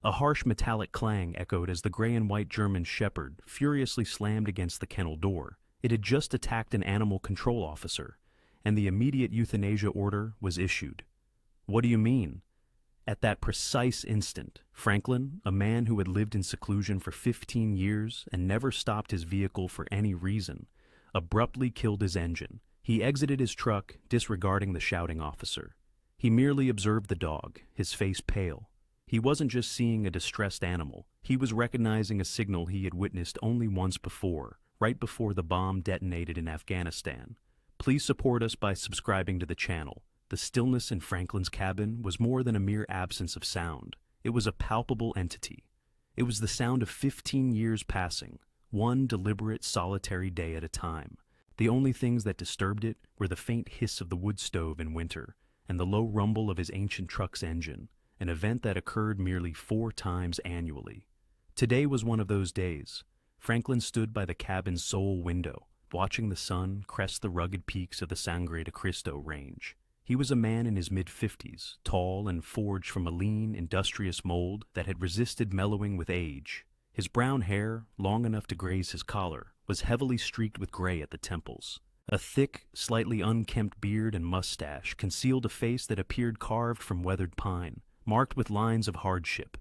A harsh metallic clang echoed as the gray and white German shepherd furiously slammed against the kennel door. It had just attacked an animal control officer, and the immediate euthanasia order was issued. What do you mean? At that precise instant, Franklin, a man who had lived in seclusion for 15 years and never stopped his vehicle for any reason, abruptly killed his engine. He exited his truck, disregarding the shouting officer. He merely observed the dog, his face pale. He wasn't just seeing a distressed animal, he was recognizing a signal he had witnessed only once before, right before the bomb detonated in Afghanistan. Please support us by subscribing to the channel. The stillness in Franklin's cabin was more than a mere absence of sound. It was a palpable entity. It was the sound of 15 years passing, one deliberate, solitary day at a time. The only things that disturbed it were the faint hiss of the wood stove in winter and the low rumble of his ancient truck's engine, an event that occurred merely 4 times annually. Today was one of those days. Franklin stood by the cabin's sole window, watching the sun crest the rugged peaks of the Sangre de Cristo range. He was a man in his mid-50s, tall and forged from a lean, industrious mold that had resisted mellowing with age. His brown hair, long enough to graze his collar, was heavily streaked with gray at the temples. A thick, slightly unkempt beard and mustache concealed a face that appeared carved from weathered pine, marked with lines of hardship.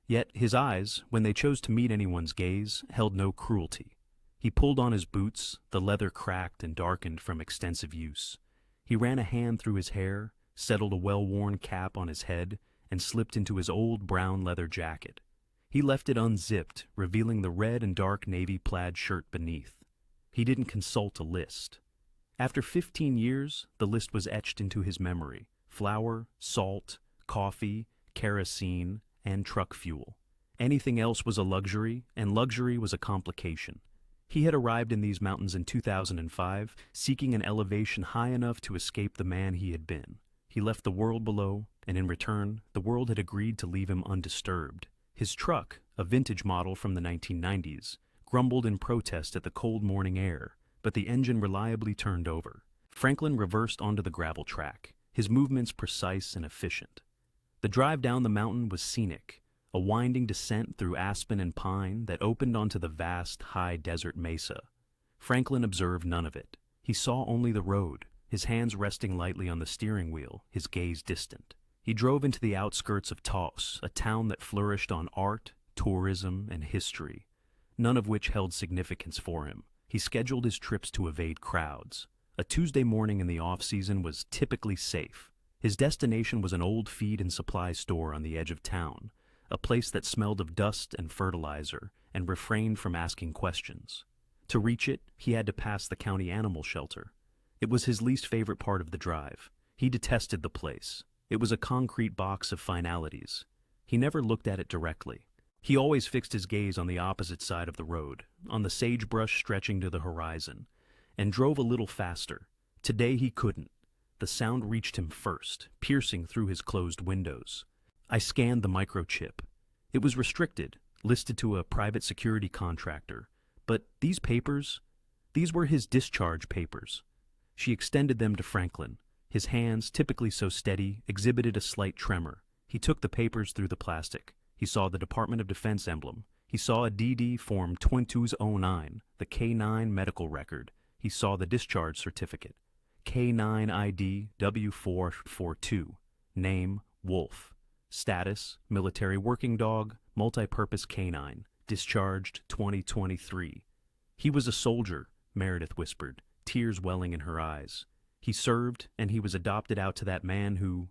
Yet his eyes, when they chose to meet anyone's gaze, held no cruelty. He pulled on his boots, the leather cracked and darkened from extensive use. He ran a hand through his hair, settled a well-worn cap on his head, and slipped into his old brown leather jacket. He left it unzipped, revealing the red and dark navy plaid shirt beneath. He didn't consult a list. After 15 years, the list was etched into his memory: flour, salt, coffee, kerosene, and truck fuel. Anything else was a luxury, and luxury was a complication. He had arrived in these mountains in 2005, seeking an elevation high enough to escape the man he had been. He left the world below, and in return, the world had agreed to leave him undisturbed. His truck, a vintage model from the 1990s, grumbled in protest at the cold morning air, but the engine reliably turned over. Franklin reversed onto the gravel track, his movements precise and efficient. The drive down the mountain was scenic, a winding descent through aspen and pine that opened onto the vast, high desert mesa. Franklin observed none of it. He saw only the road, his hands resting lightly on the steering wheel, his gaze distant. He drove into the outskirts of Taos, a town that flourished on art, tourism, and history, none of which held significance for him. He scheduled his trips to evade crowds. A Tuesday morning in the off-season was typically safe. His destination was an old feed and supply store on the edge of town, a place that smelled of dust and fertilizer and refrained from asking questions. To reach it, he had to pass the county animal shelter. It was his least favorite part of the drive. He detested the place. It was a concrete box of finalities. He never looked at it directly. He always fixed his gaze on the opposite side of the road, on the sagebrush stretching to the horizon, and drove a little faster. Today he couldn't. The sound reached him first, piercing through his closed windows. I scanned the microchip. It was restricted, listed to a private security contractor. But these papers, these were his discharge papers. She extended them to Franklin. His hands, typically so steady, exhibited a slight tremor. He took the papers through the plastic. He saw the Department of Defense emblem. He saw a DD Form 2209, the K9 medical record. He saw the discharge certificate. K9 ID W442. Name, Wolf. Status, military working dog, multi-purpose canine, discharged 2023. He was a soldier, Meredith whispered, tears welling in her eyes. He served, and he was adopted out to that man who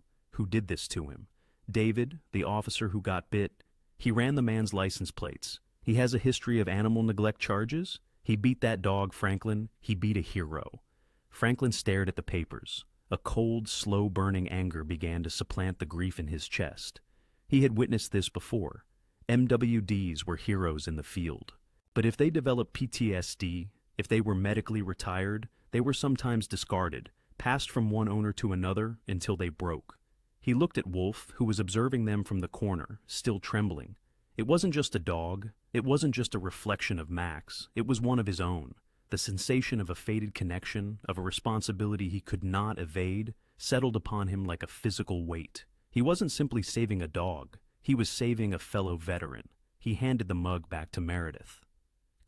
did this to him. David, the officer who got bit, he ran the man's license plates. He has a history of animal neglect charges. He beat that dog, Franklin. He beat a hero. Franklin stared at the papers. A cold, slow-burning anger began to supplant the grief in his chest. He had witnessed this before. MWDs were heroes in the field. But if they developed PTSD, if they were medically retired, they were sometimes discarded, passed from one owner to another until they broke. He looked at Wolf, who was observing them from the corner, still trembling. It wasn't just a dog. It wasn't just a reflection of Max. It was one of his own. The sensation of a fated connection, of a responsibility he could not evade, settled upon him like a physical weight. He wasn't simply saving a dog. He was saving a fellow veteran. He handed the mug back to Meredith.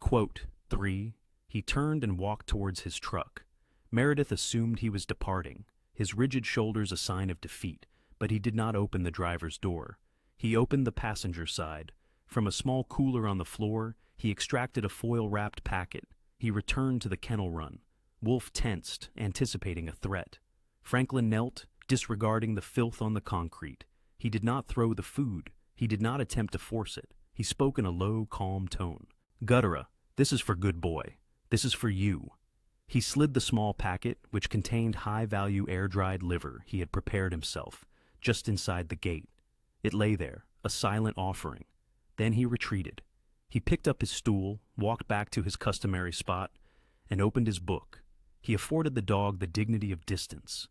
Quote 3. He turned and walked towards his truck. Meredith assumed he was departing, his rigid shoulders a sign of defeat, but he did not open the driver's door. He opened the passenger side. From a small cooler on the floor, he extracted a foil-wrapped packet. He returned to the kennel run. Wolf tensed, anticipating a threat. Franklin knelt, disregarding the filth on the concrete. He did not throw the food. He did not attempt to force it. He spoke in a low, calm tone. "Guttera, this is for good boy. This is for you." He slid the small packet, which contained high-value air-dried liver he had prepared himself, just inside the gate. It lay there, a silent offering. Then he retreated. He picked up his stool, walked back to his customary spot, and opened his book. He afforded the dog the dignity of distance.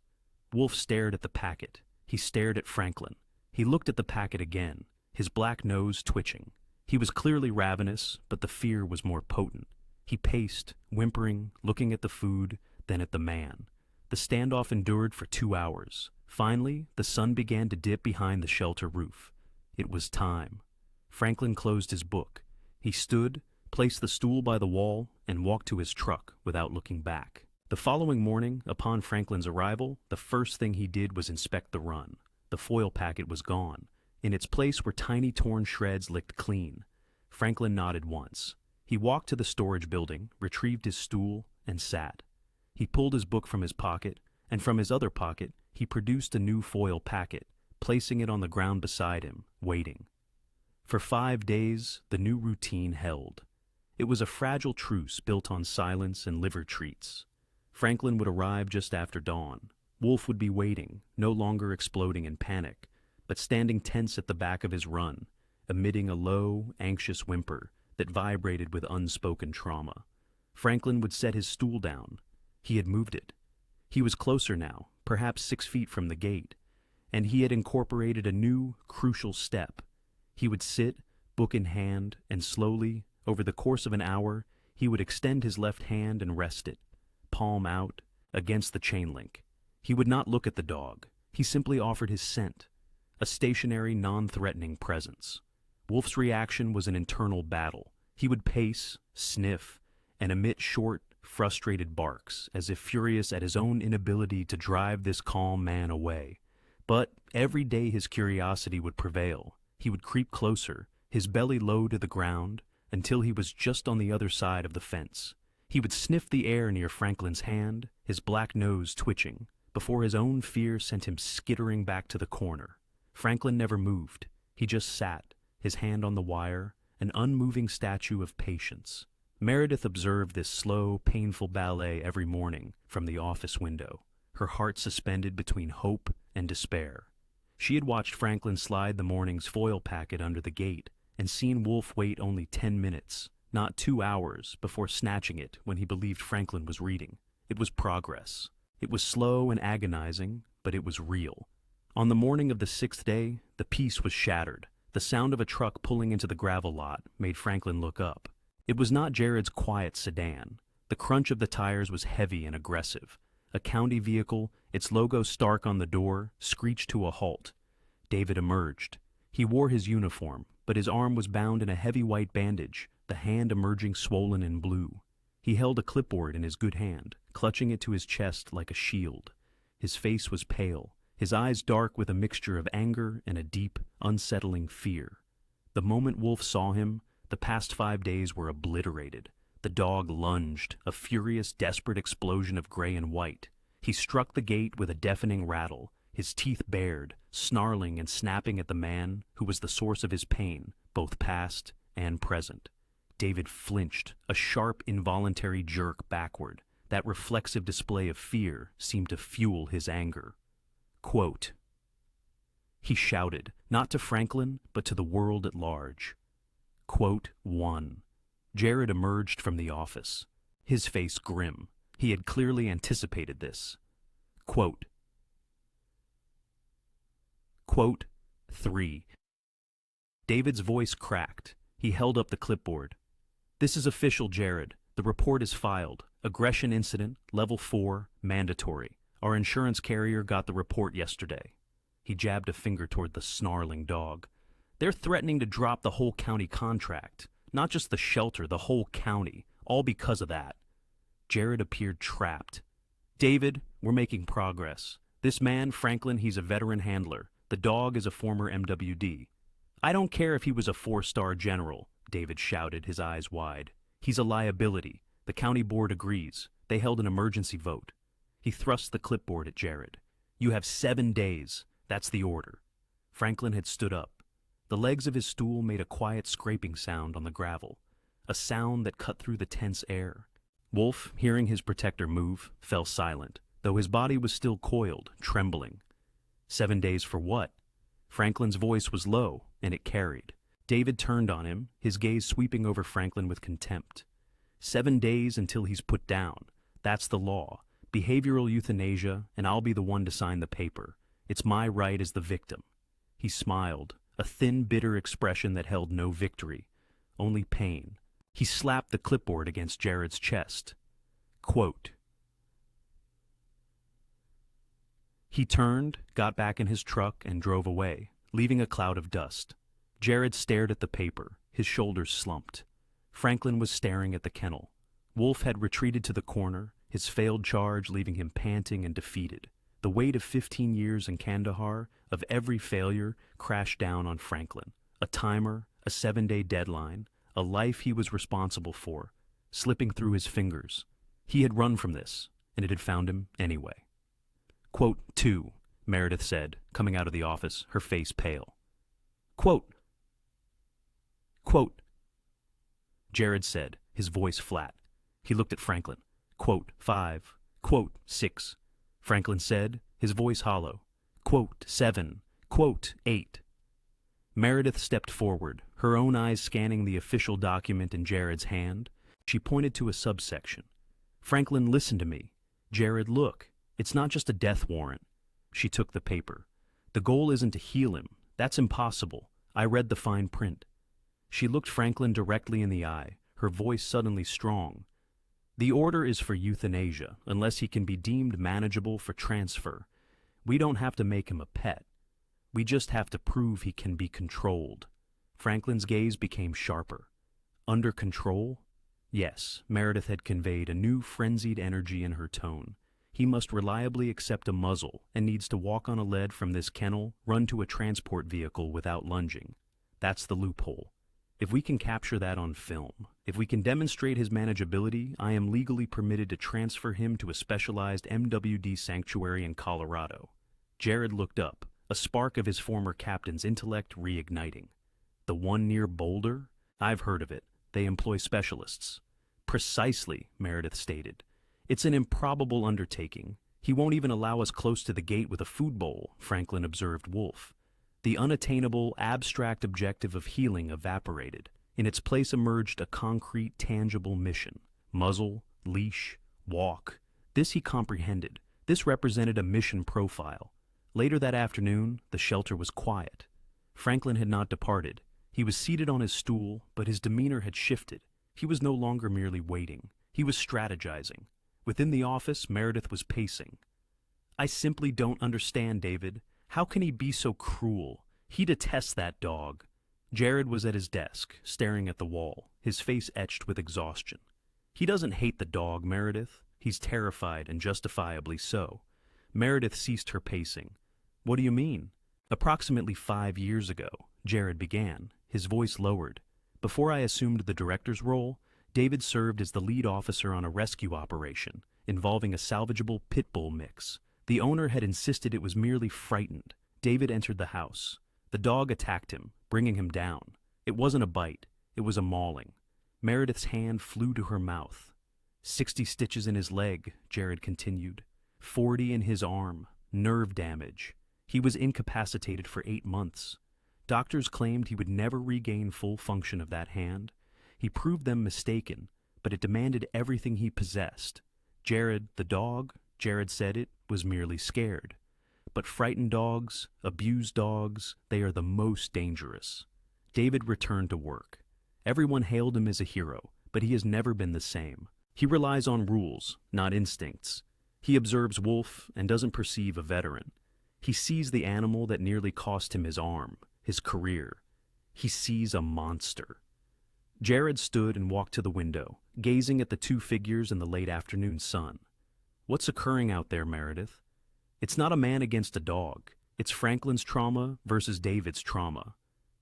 Wolf stared at the packet. He stared at Franklin. He looked at the packet again, his black nose twitching. He was clearly ravenous, but the fear was more potent. He paced, whimpering, looking at the food, then at the man. The standoff endured for 2 hours. Finally, the sun began to dip behind the shelter roof. It was time. Franklin closed his book. He stood, placed the stool by the wall, and walked to his truck without looking back. The following morning, upon Franklin's arrival, the first thing he did was inspect the run. The foil packet was gone. In its place were tiny torn shreds licked clean. Franklin nodded once. He walked to the storage building, retrieved his stool, and sat. He pulled his book from his pocket, and from his other pocket, he produced a new foil packet, placing it on the ground beside him, waiting. For 5 days, the new routine held. It was a fragile truce built on silence and liver treats. Franklin would arrive just after dawn. Wolf would be waiting, no longer exploding in panic, but standing tense at the back of his run, emitting a low, anxious whimper that vibrated with unspoken trauma. Franklin would set his stool down. He had moved it. He was closer now, perhaps 6 feet from the gate, and he had incorporated a new, crucial step. He would sit, book in hand, and slowly, over the course of an hour, he would extend his left hand and rest it, palm out, against the chain link. He would not look at the dog. He simply offered his scent, a stationary, non-threatening presence. Wolf's reaction was an internal battle. He would pace, sniff, and emit short, frustrated barks, as if furious at his own inability to drive this calm man away. But every day his curiosity would prevail. He would creep closer, his belly low to the ground, until he was just on the other side of the fence. He would sniff the air near Franklin's hand, his black nose twitching, before his own fear sent him skittering back to the corner. Franklin never moved. He just sat, his hand on the wire, an unmoving statue of patience. Meredith observed this slow, painful ballet every morning from the office window, her heart suspended between hope and despair. She had watched Franklin slide the morning's foil packet under the gate and seen Wolf wait only 10 minutes, not 2 hours, before snatching it when he believed Franklin was reading. It was progress. It was slow and agonizing, but it was real. On the morning of the 6th day, the peace was shattered. The sound of a truck pulling into the gravel lot made Franklin look up. It was not Jared's quiet sedan. The crunch of the tires was heavy and aggressive. A county vehicle, its logo stark on the door, screeched to a halt. David emerged. He wore his uniform, but his arm was bound in a heavy white bandage, the hand emerging swollen and blue. He held a clipboard in his good hand, clutching it to his chest like a shield. His face was pale, his eyes dark with a mixture of anger and a deep, unsettling fear. The moment Wolf saw him, the past 5 days were obliterated. The dog lunged, a furious, desperate explosion of gray and white. He struck the gate with a deafening rattle, his teeth bared, snarling and snapping at the man who was the source of his pain, both past and present. David flinched, a sharp, involuntary jerk backward. That reflexive display of fear seemed to fuel his anger. Quote, he shouted, not to Franklin, but to the world at large. Quote 1. Jared emerged from the office, his face grim. He had clearly anticipated this. Quote 3. David's voice cracked. He held up the clipboard. This is official, Jared. The report is filed. Aggression incident, level 4, mandatory. Our insurance carrier got the report yesterday. He jabbed a finger toward the snarling dog. They're threatening to drop the whole county contract. Not just the shelter, the whole county. All because of that. Jared appeared trapped. David, we're making progress. This man, Franklin, he's a veteran handler. The dog is a former MWD. I don't care if he was a 4-star general, David shouted, his eyes wide. He's a liability. The county board agrees. They held an emergency vote. He thrust the clipboard at Jared. You have 7 days. That's the order. Franklin had stood up. The legs of his stool made a quiet scraping sound on the gravel, a sound that cut through the tense air. Wolf, hearing his protector move, fell silent, though his body was still coiled, trembling. 7 days for what? Franklin's voice was low, and it carried. David turned on him, his gaze sweeping over Franklin with contempt. 7 days until he's put down. That's the law. Behavioral euthanasia, and I'll be the one to sign the paper. It's my right as the victim. He smiled, a thin, bitter expression that held no victory, only pain. He slapped the clipboard against Jared's chest. Quote. He turned, got back in his truck, and drove away, leaving a cloud of dust. Jared stared at the paper, his shoulders slumped. Franklin was staring at the kennel. Wolf had retreated to the corner, his failed charge leaving him panting and defeated. The weight of 15 years in Kandahar, of every failure, crashed down on Franklin. A timer, a 7-day deadline, a life he was responsible for, slipping through his fingers. He had run from this, and it had found him anyway. Quote 2, Meredith said, coming out of the office, her face pale. Quote. Jared said, his voice flat. He looked at Franklin. Quote 5. Quote 6. Franklin said, his voice hollow. Quote 7. Quote 8. Meredith stepped forward, her own eyes scanning the official document in Jared's hand. She pointed to a subsection. Franklin, listen to me. Jared, look. It's not just a death warrant. She took the paper. The goal isn't to heal him. That's impossible. I read the fine print. She looked Franklin directly in the eye, her voice suddenly strong. The order is for euthanasia, unless he can be deemed manageable for transfer. We don't have to make him a pet. We just have to prove he can be controlled. Franklin's gaze became sharper. Under control? Yes, Meredith had conveyed a new frenzied energy in her tone. He must reliably accept a muzzle and needs to walk on a lead from this kennel, run to a transport vehicle without lunging. That's the loophole. If we can capture that on film, if we can demonstrate his manageability, I am legally permitted to transfer him to a specialized MWD sanctuary in Colorado. Jared looked up, a spark of his former captain's intellect reigniting. The one near Boulder? I've heard of it. They employ specialists. Precisely, Meredith stated. It's an improbable undertaking. He won't even allow us close to the gate with a food bowl, Franklin observed Wolf. The unattainable, abstract objective of healing evaporated. In its place emerged a concrete, tangible mission. Muzzle, leash, walk. This he comprehended. This represented a mission profile. Later that afternoon, the shelter was quiet. Franklin had not departed. He was seated on his stool, but his demeanor had shifted. He was no longer merely waiting. He was strategizing. Within the office, Meredith was pacing. I simply don't understand, David. How can he be so cruel? He detests that dog. Jared was at his desk, staring at the wall, his face etched with exhaustion. He doesn't hate the dog, Meredith. He's terrified, and justifiably so. Meredith ceased her pacing. What do you mean? Approximately 5 years ago, Jared began, his voice lowered. Before I assumed the director's role, David served as the lead officer on a rescue operation involving a salvageable pit bull mix. The owner had insisted it was merely frightened. David entered the house. The dog attacked him, bringing him down. It wasn't a bite. It was a mauling. Meredith's hand flew to her mouth. 60 stitches in his leg, Jared continued. 40 in his arm. Nerve damage. He was incapacitated for 8 months. Doctors claimed he would never regain full function of that hand. He proved them mistaken, but it demanded everything he possessed. Jared, the dog, Jared said it, was merely scared. But frightened dogs, abused dogs, they are the most dangerous. David returned to work. Everyone hailed him as a hero, but he has never been the same. He relies on rules, not instincts. He observes Wolf and doesn't perceive a veteran. He sees the animal that nearly cost him his arm, his career. he sees a monster. Jared stood and walked to the window, gazing at the two figures in the late afternoon sun. What's occurring out there, Meredith? It's not a man against a dog. It's Franklin's trauma versus David's trauma.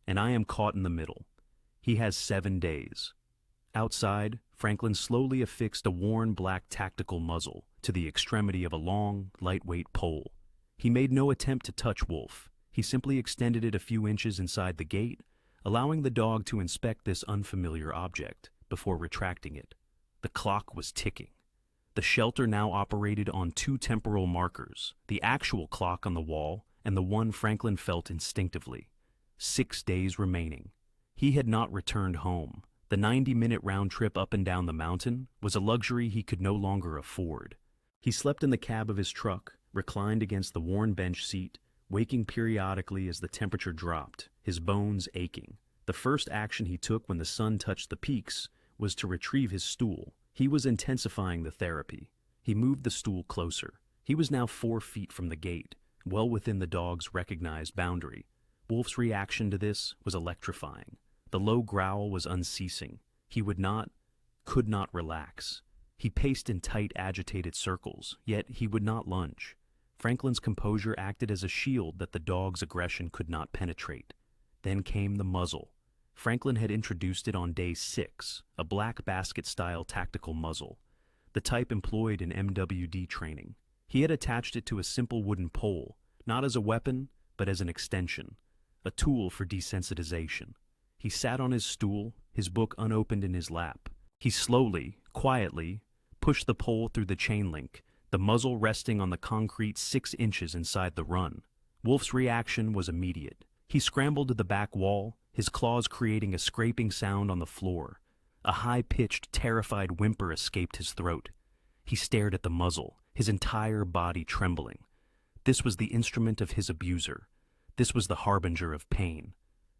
And I am caught in the middle. He has 7 days. Outside, Franklin slowly affixed a worn black tactical muzzle to the extremity of a long, lightweight pole. He made no attempt to touch Wolf. He simply extended it a few inches inside the gate, allowing the dog to inspect this unfamiliar object before retracting it. The clock was ticking. The shelter now operated on 2 temporal markers, the actual clock on the wall and the one Franklin felt instinctively. 6 days remaining. He had not returned home. The 90-minute round trip up and down the mountain was a luxury he could no longer afford. He slept in the cab of his truck, reclined against the worn bench seat, waking periodically as the temperature dropped, his bones aching. The first action he took when the sun touched the peaks was to retrieve his stool. He was intensifying the therapy. He moved the stool closer. He was now 4 feet from the gate, well within the dog's recognized boundary. Wolf's reaction to this was electrifying. The low growl was unceasing. He could not relax. He paced in tight, agitated circles, yet he would not lunge. Franklin's composure acted as a shield that the dog's aggression could not penetrate. Then came the muzzle. Franklin had introduced it on day 6, a black basket-style tactical muzzle, the type employed in MWD training. He had attached it to a simple wooden pole, not as a weapon, but as an extension, a tool for desensitization. He sat on his stool, his book unopened in his lap. He slowly, quietly, pushed the pole through the chain link, the muzzle resting on the concrete 6 inches inside the run. Wolf's reaction was immediate. He scrambled to the back wall, his claws creating a scraping sound on the floor. A high-pitched, terrified whimper escaped his throat. He stared at the muzzle, his entire body trembling. This was the instrument of his abuser. This was the harbinger of pain.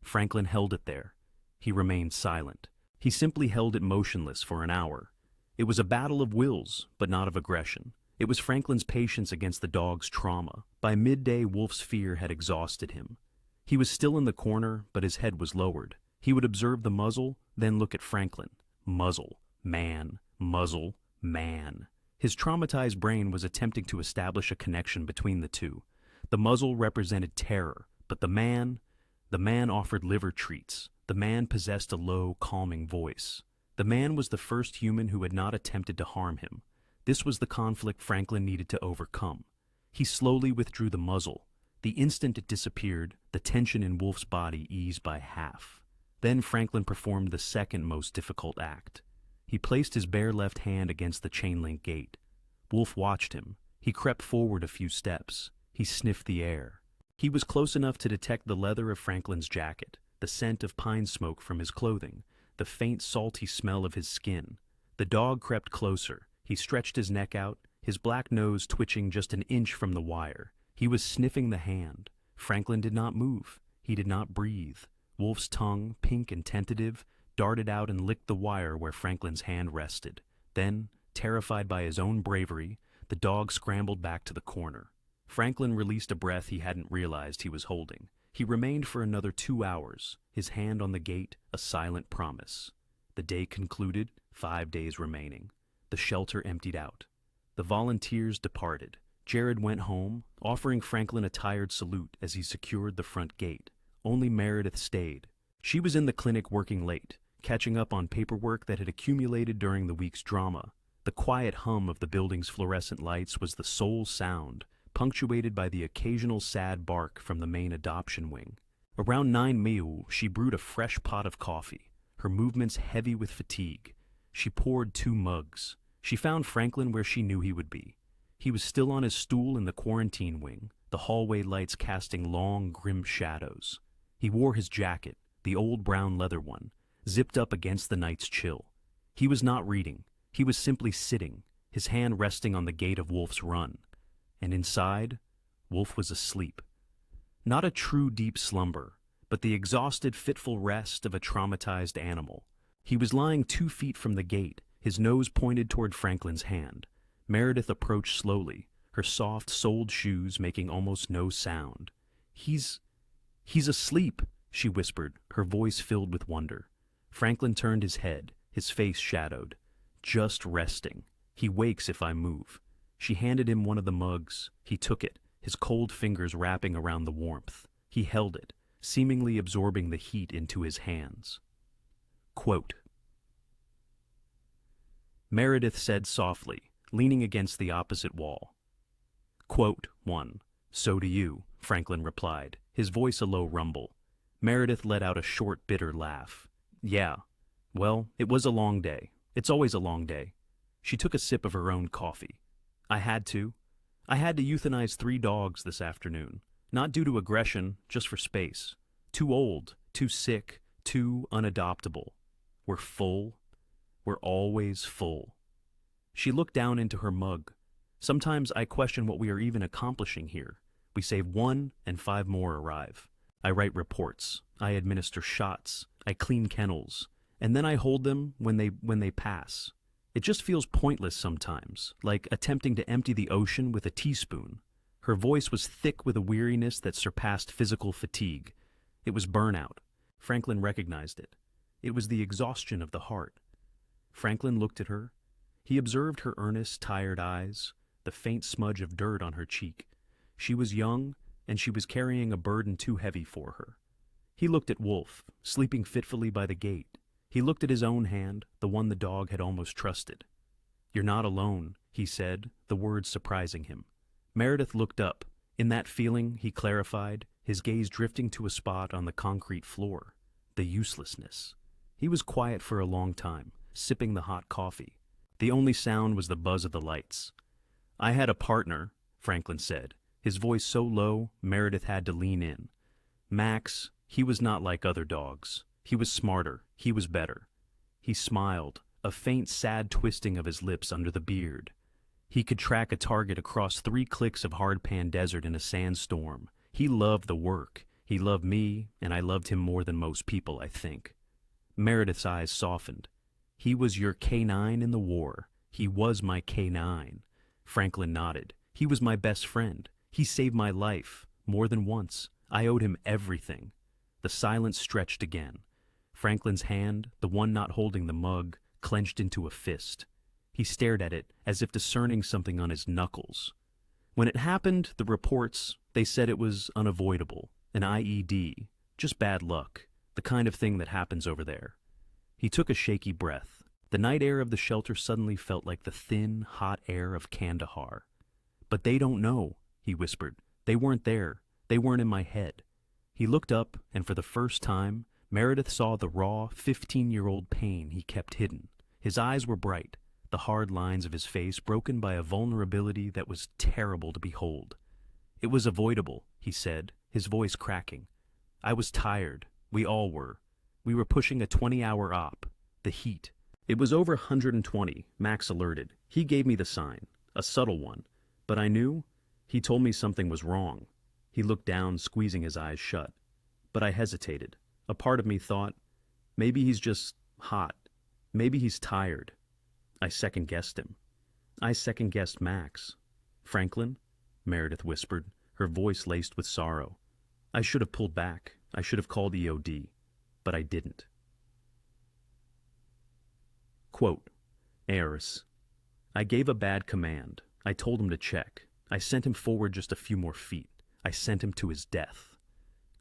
Franklin held it there. He remained silent. He simply held it motionless for an hour. It was a battle of wills, but not of aggression. It was Franklin's patience against the dog's trauma. By midday, Wolf's fear had exhausted him. He was still in the corner, but his head was lowered. He would observe the muzzle, then look at Franklin. Muzzle, man, muzzle, man. His traumatized brain was attempting to establish a connection between the two. The muzzle represented terror, but the man offered liver treats. The man possessed a low, calming voice. The man was the first human who had not attempted to harm him. This was the conflict Franklin needed to overcome. He slowly withdrew the muzzle. The instant it disappeared, the tension in Wolf's body eased by half. Then Franklin performed the second most difficult act. He placed his bare left hand against the chain-link gate. Wolf watched him. He crept forward a few steps. He sniffed the air. He was close enough to detect the leather of Franklin's jacket, the scent of pine smoke from his clothing, the faint salty smell of his skin. The dog crept closer. He stretched his neck out, his black nose twitching just an inch from the wire. He was sniffing the hand. Franklin did not move. He did not breathe. Wolf's tongue, pink and tentative, darted out and licked the wire where Franklin's hand rested. Then, terrified by his own bravery, the dog scrambled back to the corner. Franklin released a breath he hadn't realized he was holding. He remained for another 2 hours, his hand on the gate, a silent promise. The day concluded, 5 days remaining. The shelter emptied out. The volunteers departed. Jared went home, offering Franklin a tired salute as he secured the front gate. Only Meredith stayed. She was in the clinic working late, catching up on paperwork that had accumulated during the week's drama. The quiet hum of the building's fluorescent lights was the sole sound, punctuated by the occasional sad bark from the main adoption wing. Around 9 Mayul, she brewed a fresh pot of coffee, her movements heavy with fatigue. She poured 2 mugs. She found Franklin where she knew he would be. He was still on his stool in the quarantine wing, the hallway lights casting long, grim shadows. He wore his jacket, the old brown leather one, zipped up against the night's chill. He was not reading. He was simply sitting, his hand resting on the gate of Wolf's run. And inside, Wolf was asleep. Not a true deep slumber, but the exhausted, fitful rest of a traumatized animal. He was lying 2 feet from the gate, his nose pointed toward Franklin's hand. Meredith approached slowly, her soft, soled shoes making almost no sound. He's asleep, she whispered, her voice filled with wonder. Franklin turned his head, his face shadowed. Just resting. He wakes if I move. She handed him one of the mugs. He took it, his cold fingers wrapping around the warmth. He held it, seemingly absorbing the heat into his hands. Quote, Meredith said softly, leaning against the opposite wall. Quote 1. So do you, Franklin replied, his voice a low rumble. Meredith let out a short, bitter laugh. Yeah. Well, it was a long day. It's always a long day. She took a sip of her own coffee. I had to. I had to euthanize 3 dogs this afternoon. Not due to aggression, just for space. Too old, too sick, too unadoptable. We're full. We're always full. She looked down into her mug. Sometimes I question what we are even accomplishing here. We save 1 and 5 more arrive. I write reports. I administer shots. I clean kennels. And then I hold them when they pass. It just feels pointless sometimes, like attempting to empty the ocean with a teaspoon. Her voice was thick with a weariness that surpassed physical fatigue. It was burnout. Franklin recognized it. It was the exhaustion of the heart. Franklin looked at her. He observed her earnest, tired eyes, the faint smudge of dirt on her cheek. She was young, and she was carrying a burden too heavy for her. He looked at Wolf, sleeping fitfully by the gate. He looked at his own hand, the one the dog had almost trusted. You're not alone, he said, the words surprising him. Meredith looked up. In that feeling, he clarified, his gaze drifting to a spot on the concrete floor. The uselessness. He was quiet for a long time, sipping the hot coffee. The only sound was the buzz of the lights. I had a partner, Franklin said, his voice so low Meredith had to lean in. Max, he was not like other dogs. He was smarter. He was better. He smiled, a faint, sad twisting of his lips under the beard. He could track a target across 3 clicks of hardpan desert in a sandstorm. He loved the work. He loved me, and I loved him more than most people, I think. Meredith's eyes softened. He was your K9 in the war. He was my K9. Franklin nodded. He was my best friend. He saved my life, more than once. I owed him everything. The silence stretched again. Franklin's hand, the one not holding the mug, clenched into a fist. He stared at it as if discerning something on his knuckles. When it happened, the reports, they said it was unavoidable, an IED, just bad luck, the kind of thing that happens over there. He took a shaky breath. The night air of the shelter suddenly felt like the thin, hot air of Kandahar. But they don't know, he whispered. They weren't there. They weren't in my head. He looked up, and for the first time, Meredith saw the raw, 15-year-old pain he kept hidden. His eyes were bright, the hard lines of his face broken by a vulnerability that was terrible to behold. It was avoidable, he said, his voice cracking. I was tired. We all were. We were pushing a 20-hour op. The heat. It was over 120, Max alerted. He gave me the sign, a subtle one. But I knew. He told me something was wrong. He looked down, squeezing his eyes shut. But I hesitated. A part of me thought, maybe he's just hot. Maybe he's tired. I second-guessed him. I second-guessed Max. Franklin? Meredith whispered, her voice laced with sorrow. I should have pulled back. I should have called EOD. But I didn't. Quote, Eris. I gave a bad command. I told him to check. I sent him forward just a few more feet. I sent him to his death.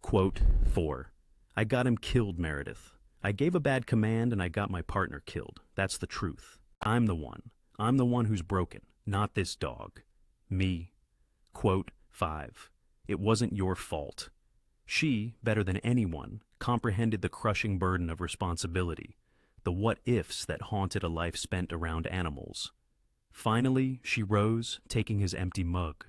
Quote 4. I got him killed, Meredith. I gave a bad command and I got my partner killed. That's the truth. I'm the one. I'm the one who's broken, not this dog. Me. Quote 5. It wasn't your fault. She, better than anyone, comprehended the crushing burden of responsibility, the what-ifs that haunted a life spent around animals. Finally, she rose, taking his empty mug.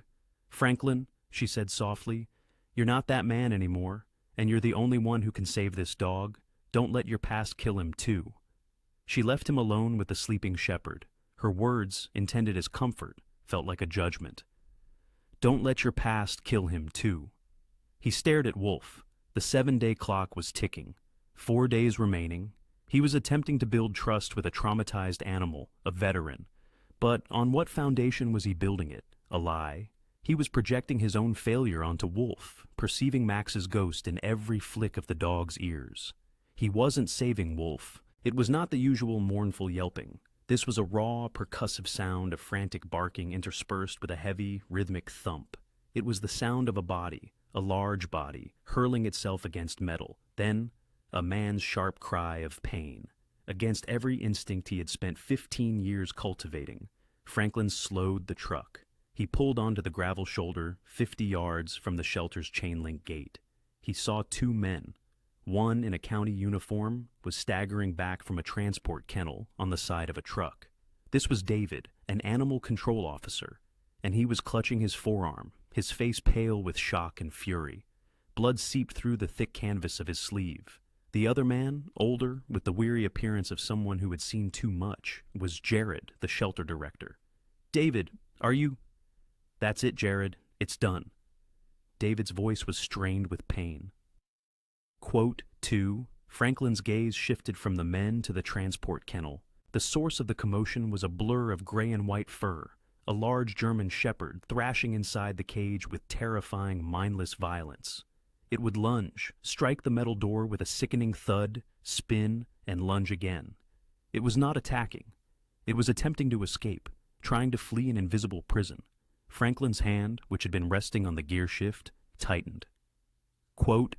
Franklin, she said softly, you're not that man anymore, and you're the only one who can save this dog. Don't let your past kill him, too. She left him alone with the sleeping shepherd. Her words, intended as comfort, felt like a judgment. Don't let your past kill him, too. He stared at Wolf. The 7-day clock was ticking. 4 days remaining. He was attempting to build trust with a traumatized animal, a veteran. But on what foundation was he building it? A lie? He was projecting his own failure onto Wolf, perceiving Max's ghost in every flick of the dog's ears. He wasn't saving Wolf. It was not the usual mournful yelping. This was a raw, percussive sound of frantic barking interspersed with a heavy, rhythmic thump. It was the sound of a body, a large body, hurling itself against metal. Then, a man's sharp cry of pain. Against every instinct he had spent 15 years cultivating, Franklin slowed the truck. He pulled onto the gravel shoulder 50 yards from the shelter's chain-link gate. He saw two men. One in a county uniform was staggering back from a transport kennel on the side of a truck. This was David, an animal control officer, and he was clutching his forearm, his face pale with shock and fury. Blood seeped through the thick canvas of his sleeve. The other man, older, with the weary appearance of someone who had seen too much, was Jared, the shelter director. "David, are you—" "That's it, Jared. It's done." David's voice was strained with pain. Quote 2. Franklin's gaze shifted from the men to the transport kennel. The source of the commotion was a blur of gray and white fur, a large German shepherd thrashing inside the cage with terrifying, mindless violence. It would lunge, strike the metal door with a sickening thud, spin, and lunge again. It was not attacking. It was attempting to escape, trying to flee an invisible prison. Franklin's hand, which had been resting on the gear shift, tightened. Quote,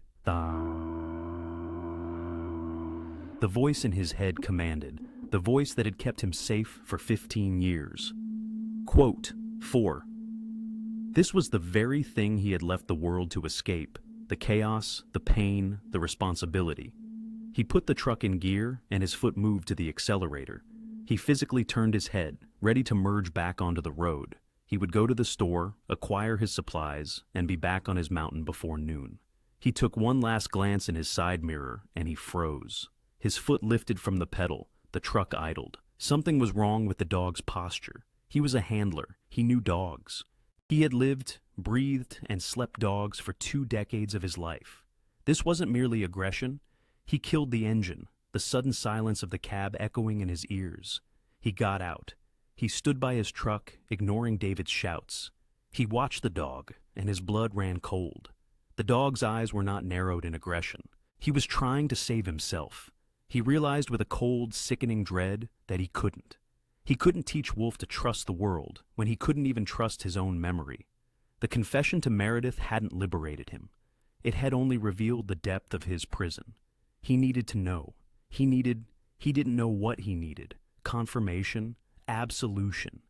The voice in his head commanded, the voice that had kept him safe for 15 years. Quote 4. This was the very thing he had left the world to escape, the chaos, the pain, the responsibility. He put the truck in gear and his foot moved to the accelerator. He physically turned his head, ready to merge back onto the road. He would go to the store, acquire his supplies, and be back on his mountain before noon. He took one last glance in his side mirror, and he froze. His foot lifted from the pedal. The truck idled. Something was wrong with the dog's posture. He was a handler. He knew dogs. He had lived, breathed, and slept dogs for 2 decades of his life. This wasn't merely aggression. He killed the engine, the sudden silence of the cab echoing in his ears. He got out. He stood by his truck, ignoring David's shouts. He watched the dog, and his blood ran cold. The dog's eyes were not narrowed in aggression. He was trying to save himself. He realized with a cold, sickening dread that he couldn't. He couldn't teach Wolf to trust the world when he couldn't even trust his own memory. The confession to Meredith hadn't liberated him. It had only revealed the depth of his prison. He needed to know. He didn't know what he needed. Confirmation, absolution.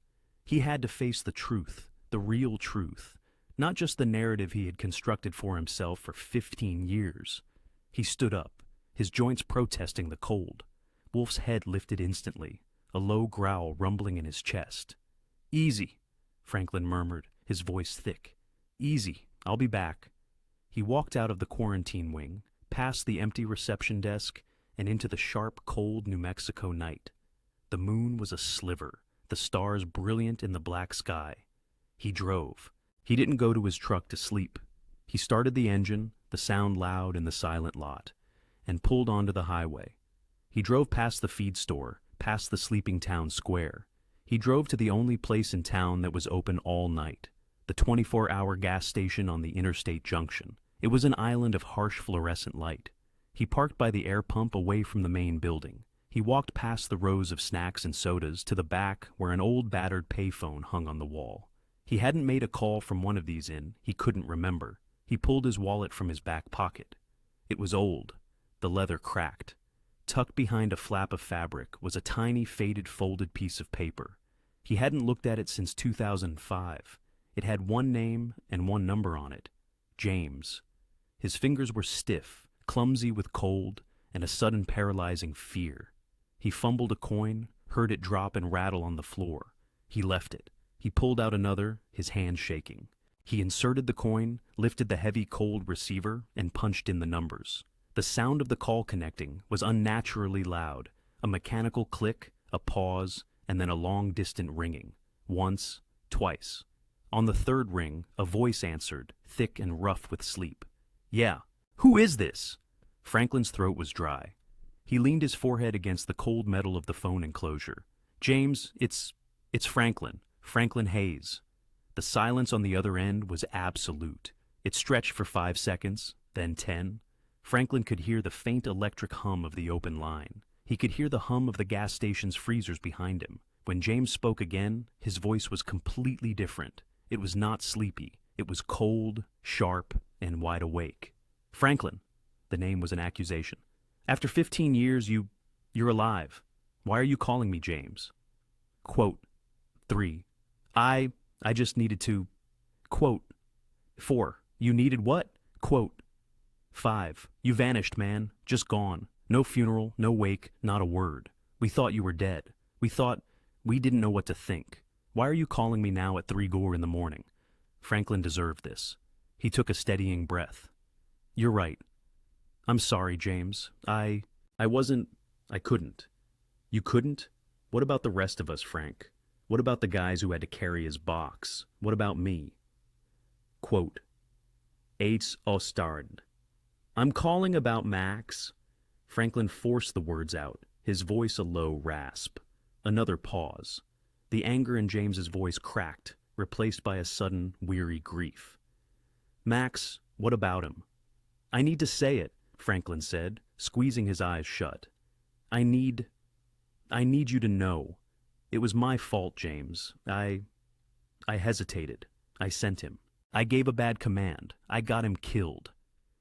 He had to face the truth, the real truth. Not just the narrative he had constructed for himself for 15 years. He stood up, his joints protesting the cold. Wolf's head lifted instantly, a low growl rumbling in his chest. "Easy," Franklin murmured, his voice thick. "Easy, I'll be back." He walked out of the quarantine wing, past the empty reception desk, and into the sharp, cold New Mexico night. The moon was a sliver, the stars brilliant in the black sky. He drove. He didn't go to his truck to sleep. He started the engine, the sound loud in the silent lot, and pulled onto the highway. He drove past the feed store, past the sleeping town square. He drove to the only place in town that was open all night, the 24-hour gas station on the interstate junction. It was an island of harsh fluorescent light. He parked by the air pump away from the main building. He walked past the rows of snacks and sodas to the back where an old battered payphone hung on the wall. He hadn't made a call from one of these in, he couldn't remember. He pulled his wallet from his back pocket. It was old, the leather cracked. Tucked behind a flap of fabric was a tiny faded folded piece of paper. He hadn't looked at it since 2005. It had one name and one number on it, James. His fingers were stiff, clumsy with cold, and a sudden paralyzing fear. He fumbled a coin, heard it drop and rattle on the floor. He left it. He pulled out another, his hand shaking. He inserted the coin, lifted the heavy cold receiver, and punched in the numbers. The sound of the call connecting was unnaturally loud, a mechanical click, a pause, and then a long distant ringing. Once, twice. On the third ring, a voice answered, thick and rough with sleep. "Yeah, who is this?" Franklin's throat was dry. He leaned his forehead against the cold metal of the phone enclosure. "James, it's Franklin. Franklin Hayes." The silence on the other end was absolute. It stretched for 5 seconds, then 10. Franklin could hear the faint electric hum of the open line. He could hear the hum of the gas station's freezers behind him. When James spoke again, his voice was completely different. It was not sleepy. It was cold, sharp, and wide awake. "Franklin." The name was an accusation. "After 15 years, you're alive. Why are you calling me James?" Quote 3. I just needed to. Quote 4. You needed what? Quote 5. You vanished, man. Just gone. No funeral, no wake, not a word. We thought you were dead. We didn't know what to think. Why are you calling me now at 3 in the morning? Franklin deserved this. He took a steadying breath. "You're right. I'm sorry, James. I couldn't." "You couldn't? What about the rest of us, Frank? What about the guys who had to carry his box? What about me?" Quote, "Eights Ostard. I'm calling about Max." Franklin forced the words out, his voice a low rasp. Another pause. The anger in James's voice cracked, replaced by a sudden, weary grief. "Max, what about him?" "I need to say it," Franklin said, squeezing his eyes shut. I need you to know. It was my fault, James. I hesitated. I sent him. I gave a bad command. I got him killed."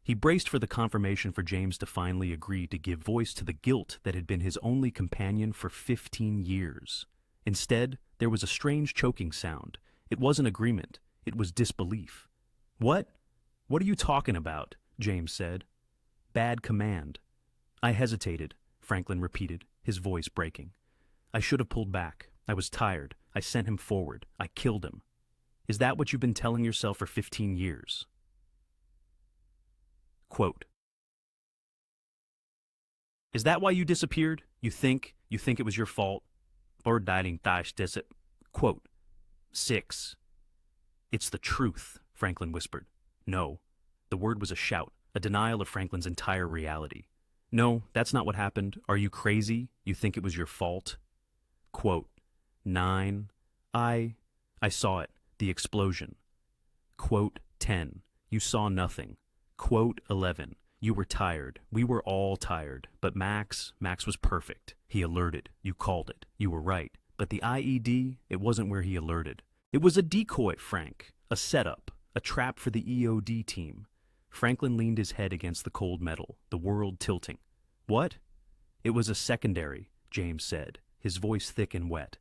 He braced for the confirmation for James to finally agree to give voice to the guilt that had been his only companion for 15 years. Instead, there was a strange choking sound. It wasn't agreement. It was disbelief. What are you talking about?" James said. "Bad command." "I hesitated," Franklin repeated, his voice breaking. "I should have pulled back. I was tired. I sent him forward. I killed him. Is that what you've been telling yourself for 15 years? Quote, "Is that why you disappeared? You think it was your fault? Or dying dash dis it?" Quote 6. "It's the truth," Franklin whispered. "No." The word was a shout, a denial of Franklin's entire reality. "No, that's not what happened. Are you crazy? You think it was your fault?" Quote 9. I saw it, the explosion." Quote 10. "You saw nothing." Quote 11. "You were tired. We were all tired. But Max was perfect. He alerted. You called it. You were right. But the IED, it wasn't where he alerted. It was a decoy, Frank. A setup. A trap for the EOD team." Franklin leaned his head against the cold metal, the world tilting. "What?" "It was a secondary," James said, his voice thick and wet.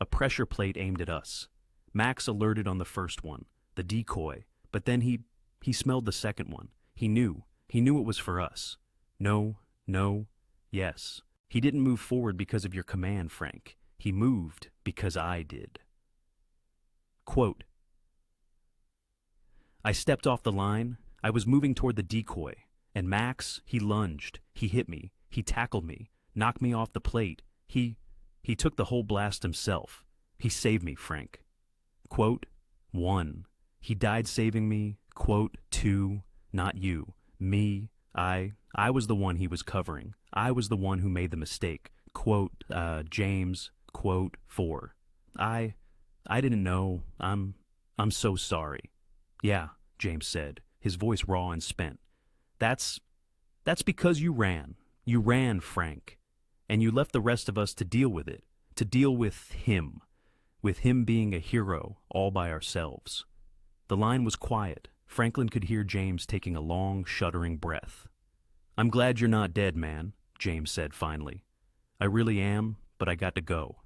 "A pressure plate aimed at us. Max alerted on the first one, the decoy, but then he smelled the second one. He knew it was for us. No, yes. He didn't move forward because of your command, Frank. He moved because I did." Quote, "I stepped off the line. I was moving toward the decoy, and Max, he lunged. He hit me. He tackled me, knocked me off the plate. He took the whole blast himself. He saved me, Frank." Quote 1. "He died saving me." Quote 2. "Not you. Me. I was the one he was covering. I was the one who made the mistake." Quote, James. Quote 4. I didn't know. I'm so sorry." "Yeah," James said, his voice raw and spent. That's because you ran. You ran, Frank. And you left the rest of us to deal with it. To deal with him being a hero all by ourselves." The line was quiet. Franklin could hear James taking a long, shuddering breath. "I'm glad you're not dead, man," James said finally. "I really am, but I got to go."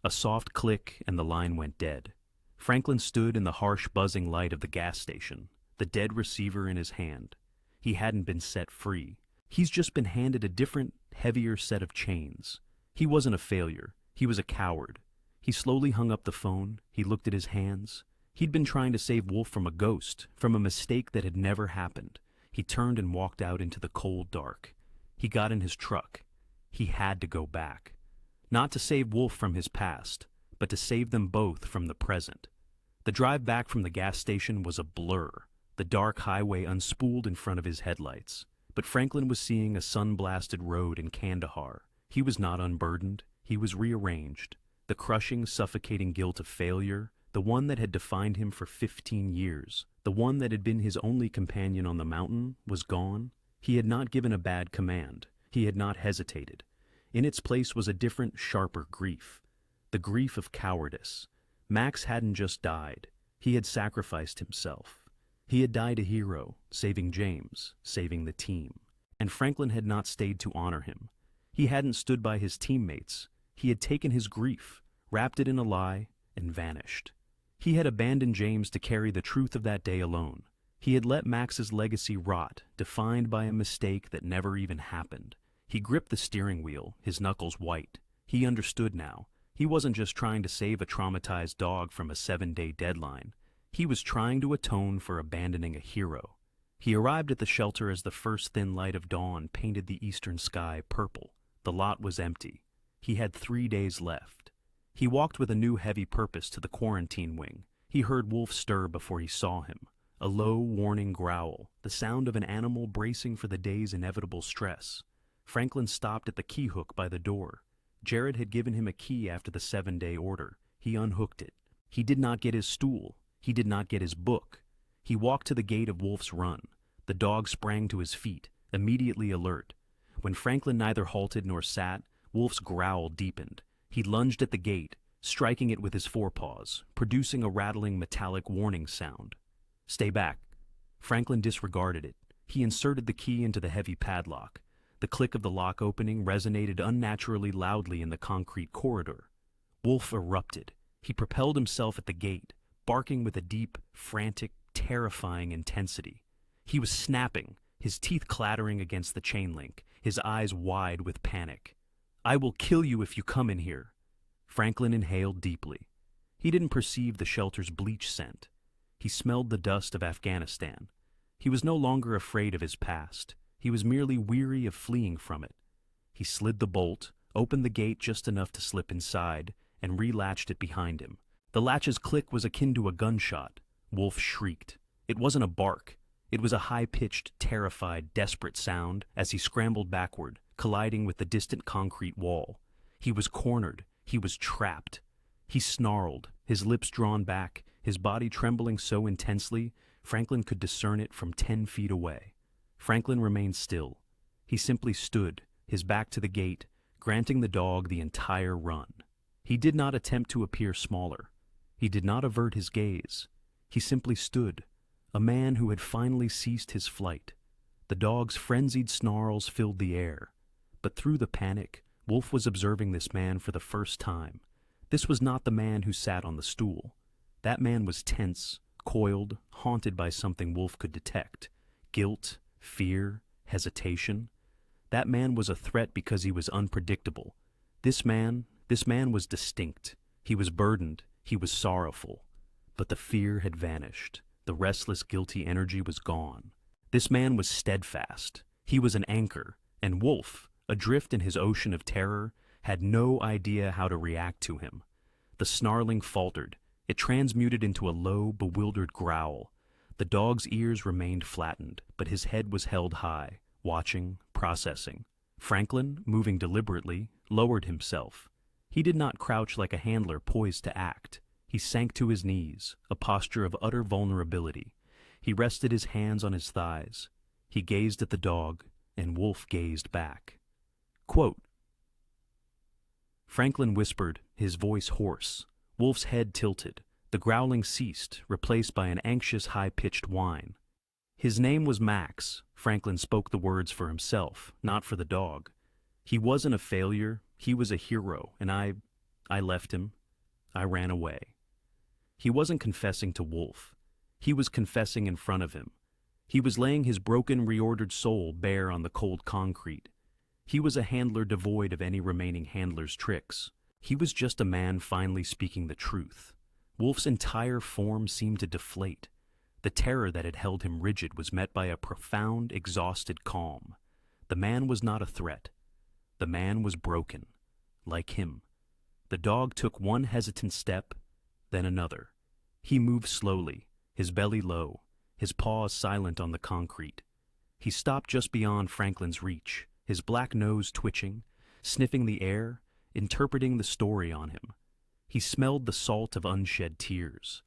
A soft click and the line went dead. Franklin stood in the harsh buzzing light of the gas station, the dead receiver in his hand. He hadn't been set free. He's just been handed a different, heavier set of chains. He wasn't a failure. He was a coward. He slowly hung up the phone. He looked at his hands. He'd been trying to save Wolf from a ghost, from a mistake that had never happened. He turned and walked out into the cold dark. He got in his truck. He had to go back. Not to save Wolf from his past, but to save them both from the present. The drive back from the gas station was a blur. The dark highway unspooled in front of his headlights. But Franklin was seeing a sun-blasted road in Kandahar. He was not unburdened. He was rearranged. The crushing, suffocating guilt of failure, the the one that had defined him for 15 years, the one that had been his only companion on the mountain, was gone. He had not given a bad command. He had not hesitated. In its place was a different, sharper grief. The grief of cowardice. Max hadn't just died. He had sacrificed himself. He had died a hero, saving James, saving the team. And Franklin had not stayed to honor him. He hadn't stood by his teammates. He had taken his grief, wrapped it in a lie, and vanished. He had abandoned James to carry the truth of that day alone. He had let Max's legacy rot, defined by a mistake that never even happened. He gripped the steering wheel, his knuckles white. He understood now. He wasn't just trying to save a traumatized dog from a 7-day deadline. He was trying to atone for abandoning a hero. He arrived at the shelter as the first thin light of dawn painted the eastern sky purple. The lot was empty. He had 3 days left. He walked with a new heavy purpose to the quarantine wing. He heard Wolf stir before he saw him. A low, warning growl, the sound of an animal bracing for the day's inevitable stress. Franklin stopped at the key hook by the door. Jared had given him a key after the 7-day order. He unhooked it. He did not get his stool. He did not get his book. He walked to the gate of Wolf's Run. The dog sprang to his feet, immediately alert. When Franklin neither halted nor sat, Wolf's growl deepened. He lunged at the gate, striking it with his forepaws, producing a rattling metallic warning sound. "Stay back." Franklin disregarded it. He inserted the key into the heavy padlock. The click of the lock opening resonated unnaturally loudly in the concrete corridor. Wolf erupted. He propelled himself at the gate, barking with a deep, frantic, terrifying intensity. He was snapping, his teeth clattering against the chain link, his eyes wide with panic. "I will kill you if you come in here." Franklin inhaled deeply. He didn't perceive the shelter's bleach scent. He smelled the dust of Afghanistan. He was no longer afraid of his past. He was merely weary of fleeing from it. He slid the bolt, opened the gate just enough to slip inside, and relatched it behind him. The latch's click was akin to a gunshot. Wolf shrieked. It wasn't a bark. It was a high-pitched, terrified, desperate sound as he scrambled backward, colliding with the distant concrete wall. He was cornered. He was trapped. He snarled, his lips drawn back, his body trembling so intensely, Franklin could discern it from 10 feet away. Franklin remained still. He simply stood, his back to the gate, granting the dog the entire run. He did not attempt to appear smaller. He did not avert his gaze. He simply stood, a man who had finally ceased his flight. The dog's frenzied snarls filled the air. But through the panic, Wolf was observing this man for the first time. This was not the man who sat on the stool. That man was tense, coiled, haunted by something Wolf could detect. Guilt, fear, hesitation. That man was a threat because he was unpredictable. This man was distinct. He was burdened. He was sorrowful. But the fear had vanished. The restless, guilty energy was gone. This man was steadfast. He was an anchor. And Wolf, adrift in his ocean of terror, had no idea how to react to him. The snarling faltered. It transmuted into a low, bewildered growl. The dog's ears remained flattened, but his head was held high, watching, processing. Franklin, moving deliberately, lowered himself. He did not crouch like a handler poised to act. He sank to his knees, a posture of utter vulnerability. He rested his hands on his thighs. He gazed at the dog, and Wolf gazed back. Quote, Franklin whispered, his voice hoarse. Wolf's head tilted. The growling ceased, replaced by an anxious, high-pitched whine. His name was Max. Franklin spoke the words for himself, not for the dog. He wasn't a failure. He was a hero, and I left him. I ran away. He wasn't confessing to Wolf. He was confessing in front of him. He was laying his broken, reordered soul bare on the cold concrete. He was a handler devoid of any remaining handler's tricks. He was just a man finally speaking the truth. Wolf's entire form seemed to deflate. The terror that had held him rigid was met by a profound, exhausted calm. The man was not a threat. The man was broken, like him. The dog took one hesitant step, then another. He moved slowly, his belly low, his paws silent on the concrete. He stopped just beyond Franklin's reach, his black nose twitching, sniffing the air, interpreting the story on him. He smelled the salt of unshed tears,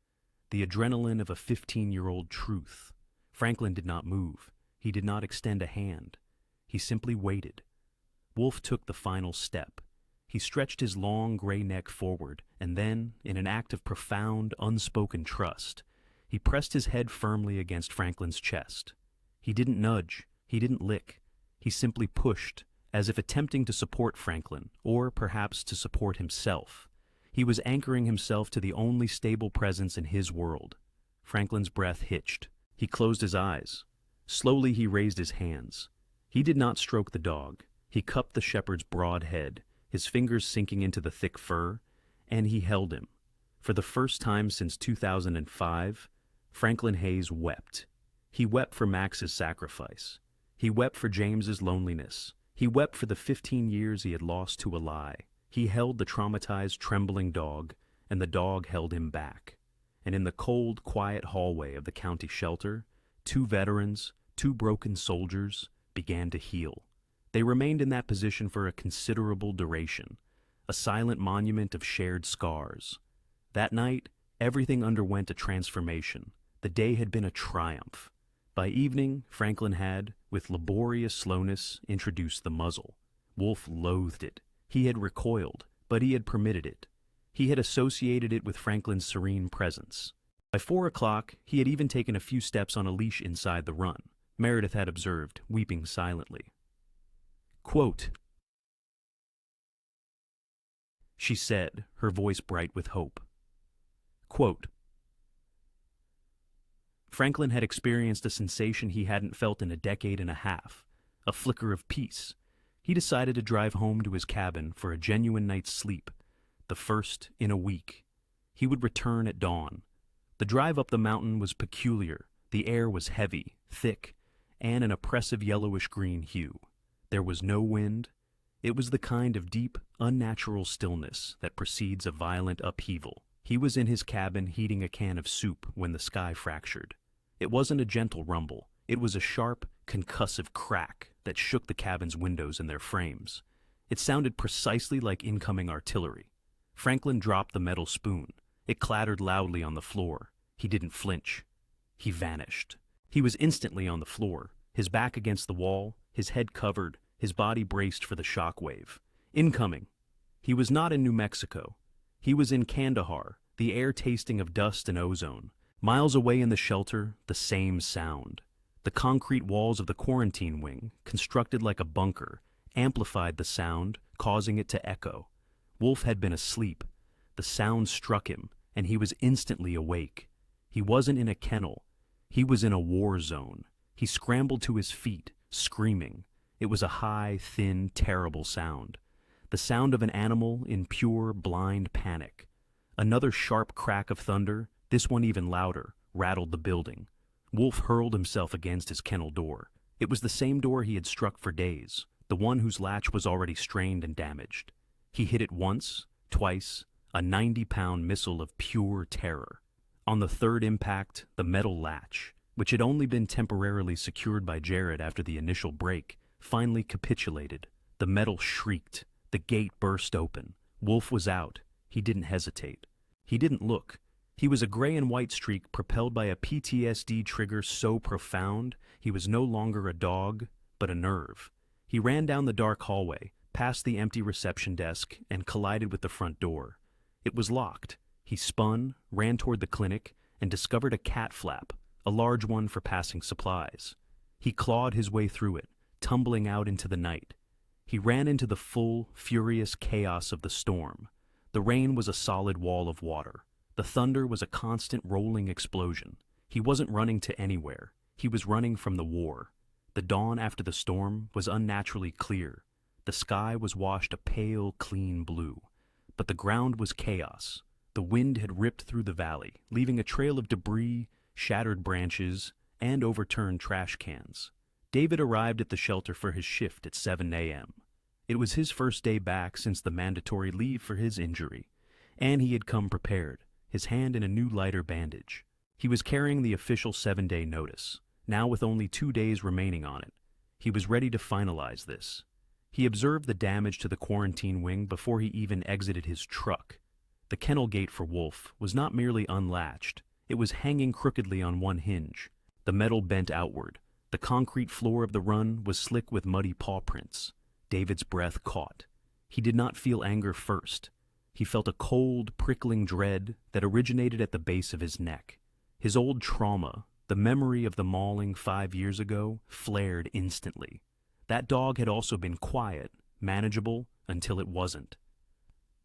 the adrenaline of a 15-year-old truth. Franklin did not move. He did not extend a hand. He simply waited. Wolf took the final step. He stretched his long gray neck forward, and then, in an act of profound, unspoken trust, he pressed his head firmly against Franklin's chest. He didn't nudge. He didn't lick. He simply pushed, as if attempting to support Franklin, or perhaps to support himself. He was anchoring himself to the only stable presence in his world. Franklin's breath hitched. He closed his eyes. Slowly he raised his hands. He did not stroke the dog. He cupped the shepherd's broad head, his fingers sinking into the thick fur, and he held him. For the first time since 2005, Franklin Hayes wept. He wept for Max's sacrifice. He wept for James's loneliness. He wept for the 15 years he had lost to a lie. He held the traumatized, trembling dog, and the dog held him back. And in the cold, quiet hallway of the county shelter, two veterans, two broken soldiers, began to heal. They remained in that position for a considerable duration, a silent monument of shared scars. That night, everything underwent a transformation. The day had been a triumph. By evening, Franklin had, with laborious slowness, introduced the muzzle. Wolf loathed it. He had recoiled, but he had permitted it. He had associated it with Franklin's serene presence. By 4 o'clock, he had even taken a few steps on a leash inside the run, Meredith had observed, weeping silently. Quote, she said, her voice bright with hope. Quote, Franklin had experienced a sensation he hadn't felt in a decade and a half, a flicker of peace. He decided to drive home to his cabin for a genuine night's sleep, the first in a week. He would return at dawn. The drive up the mountain was peculiar. The air was heavy, thick, and an oppressive yellowish-green hue. There was no wind. It was the kind of deep, unnatural stillness that precedes a violent upheaval. He was in his cabin heating a can of soup when the sky fractured. It wasn't a gentle rumble. It was a sharp, concussive crack that shook the cabin's windows and their frames. It sounded precisely like incoming artillery. Franklin dropped the metal spoon. It clattered loudly on the floor. He didn't flinch. He vanished. He was instantly on the floor, his back against the wall, his head covered, his body braced for the shockwave. Incoming. He was not in New Mexico. He was in Kandahar, the air tasting of dust and ozone. Miles away in the shelter, the same sound. The concrete walls of the quarantine wing, constructed like a bunker, amplified the sound, causing it to echo. Wolf had been asleep. The sound struck him, and he was instantly awake. He wasn't in a kennel. He was in a war zone. He scrambled to his feet, screaming. It was a high, thin, terrible sound. The sound of an animal in pure, blind panic. Another sharp crack of thunder, this one even louder, rattled the building. Wolf hurled himself against his kennel door. It was the same door he had struck for days, the one whose latch was already strained and damaged. He hit it once, twice, a 90-pound missile of pure terror. On the third impact, the metal latch, which had only been temporarily secured by Jared after the initial break, finally capitulated. The metal shrieked. The gate burst open. Wolf was out. He didn't hesitate. He didn't look. He was a gray and white streak propelled by a PTSD trigger so profound he was no longer a dog, but a nerve. He ran down the dark hallway, past the empty reception desk, and collided with the front door. It was locked. He spun, ran toward the clinic, and discovered a cat flap, a large one for passing supplies. He clawed his way through it, tumbling out into the night. He ran into the full, furious chaos of the storm. The rain was a solid wall of water. The thunder was a constant rolling explosion. He wasn't running to anywhere. He was running from the war. The dawn after the storm was unnaturally clear. The sky was washed a pale, clean blue. But the ground was chaos. The wind had ripped through the valley, leaving a trail of debris, shattered branches, and overturned trash cans. David arrived at the shelter for his shift at 7 a.m. It was his first day back since the mandatory leave for his injury, and he had come prepared, his hand in a new lighter bandage. He was carrying the official 7-day notice, now with only 2 days remaining on it. He was ready to finalize this. He observed the damage to the quarantine wing before he even exited his truck. The kennel gate for Wolf was not merely unlatched, it was hanging crookedly on one hinge. The metal bent outward. The concrete floor of the run was slick with muddy paw prints. David's breath caught. He did not feel anger first. He felt a cold, prickling dread that originated at the base of his neck. His old trauma, the memory of the mauling 5 years ago, flared instantly. That dog had also been quiet, manageable, until it wasn't.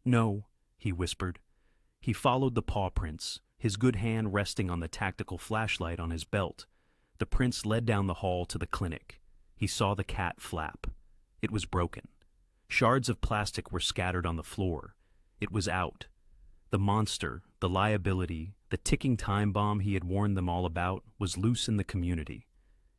"No," he whispered. He followed the paw prints, his good hand resting on the tactical flashlight on his belt. The prints led down the hall to the clinic. He saw the cat flap. It was broken. Shards of plastic were scattered on the floor. It was out. The monster, the liability, the ticking time bomb he had warned them all about, was loose in the community.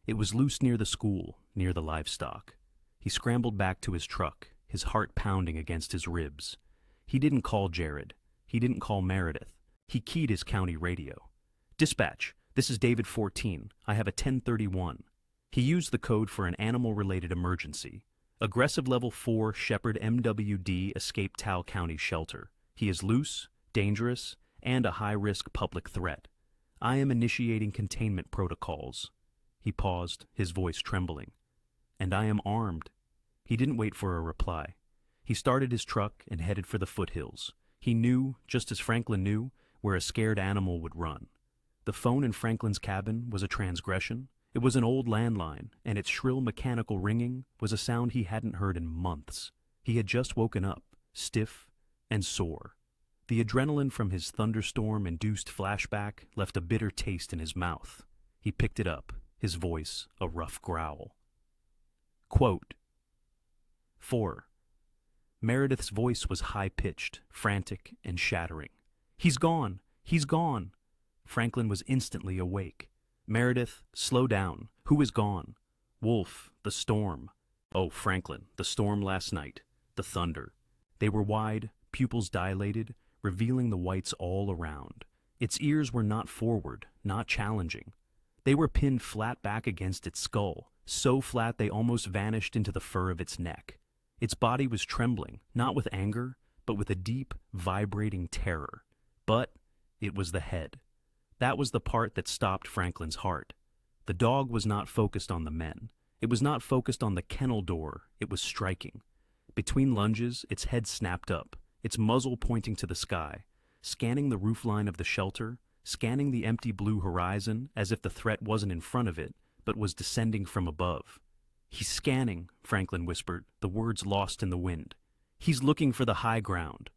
It was loose near the school, near the livestock. He scrambled back to his truck, his heart pounding against his ribs. He didn't call Jared. He didn't call Meredith. He keyed his county radio. "Dispatch, this is David 14. I have a 1031. He used the code for an animal-related emergency. Aggressive level 4 Shepherd MWD escaped Tal County shelter. He is loose, dangerous, and a high-risk public threat. I am initiating containment protocols." He paused, his voice trembling. "And I am armed." He didn't wait for a reply. He started his truck and headed for the foothills. He knew, just as Franklin knew, where a scared animal would run. The phone in Franklin's cabin was a transgression. It was an old landline, and its shrill mechanical ringing was a sound he hadn't heard in months. He had just woken up, stiff and sore. The adrenaline from his thunderstorm-induced flashback left a bitter taste in his mouth. He picked it up, his voice a rough growl. Quote, 4. Meredith's voice was high-pitched, frantic, and shattering. "He's gone! He's gone!" Franklin was instantly awake. "Meredith, slow down. Who is gone?" "Wolf, the storm." "Oh, Franklin, the storm last night. The thunder." They were wide, pupils dilated, revealing the whites all around. Its ears were not forward, not challenging. They were pinned flat back against its skull, so flat they almost vanished into the fur of its neck. Its body was trembling, not with anger, but with a deep, vibrating terror. But it was the head. That was the part that stopped Franklin's heart. The dog was not focused on the men. It was not focused on the kennel door. It was striking. Between lunges, its head snapped up, its muzzle pointing to the sky, scanning the roofline of the shelter, scanning the empty blue horizon as if the threat wasn't in front of it, but was descending from above. "He's scanning," Franklin whispered, the words lost in the wind. "He's looking for the high ground."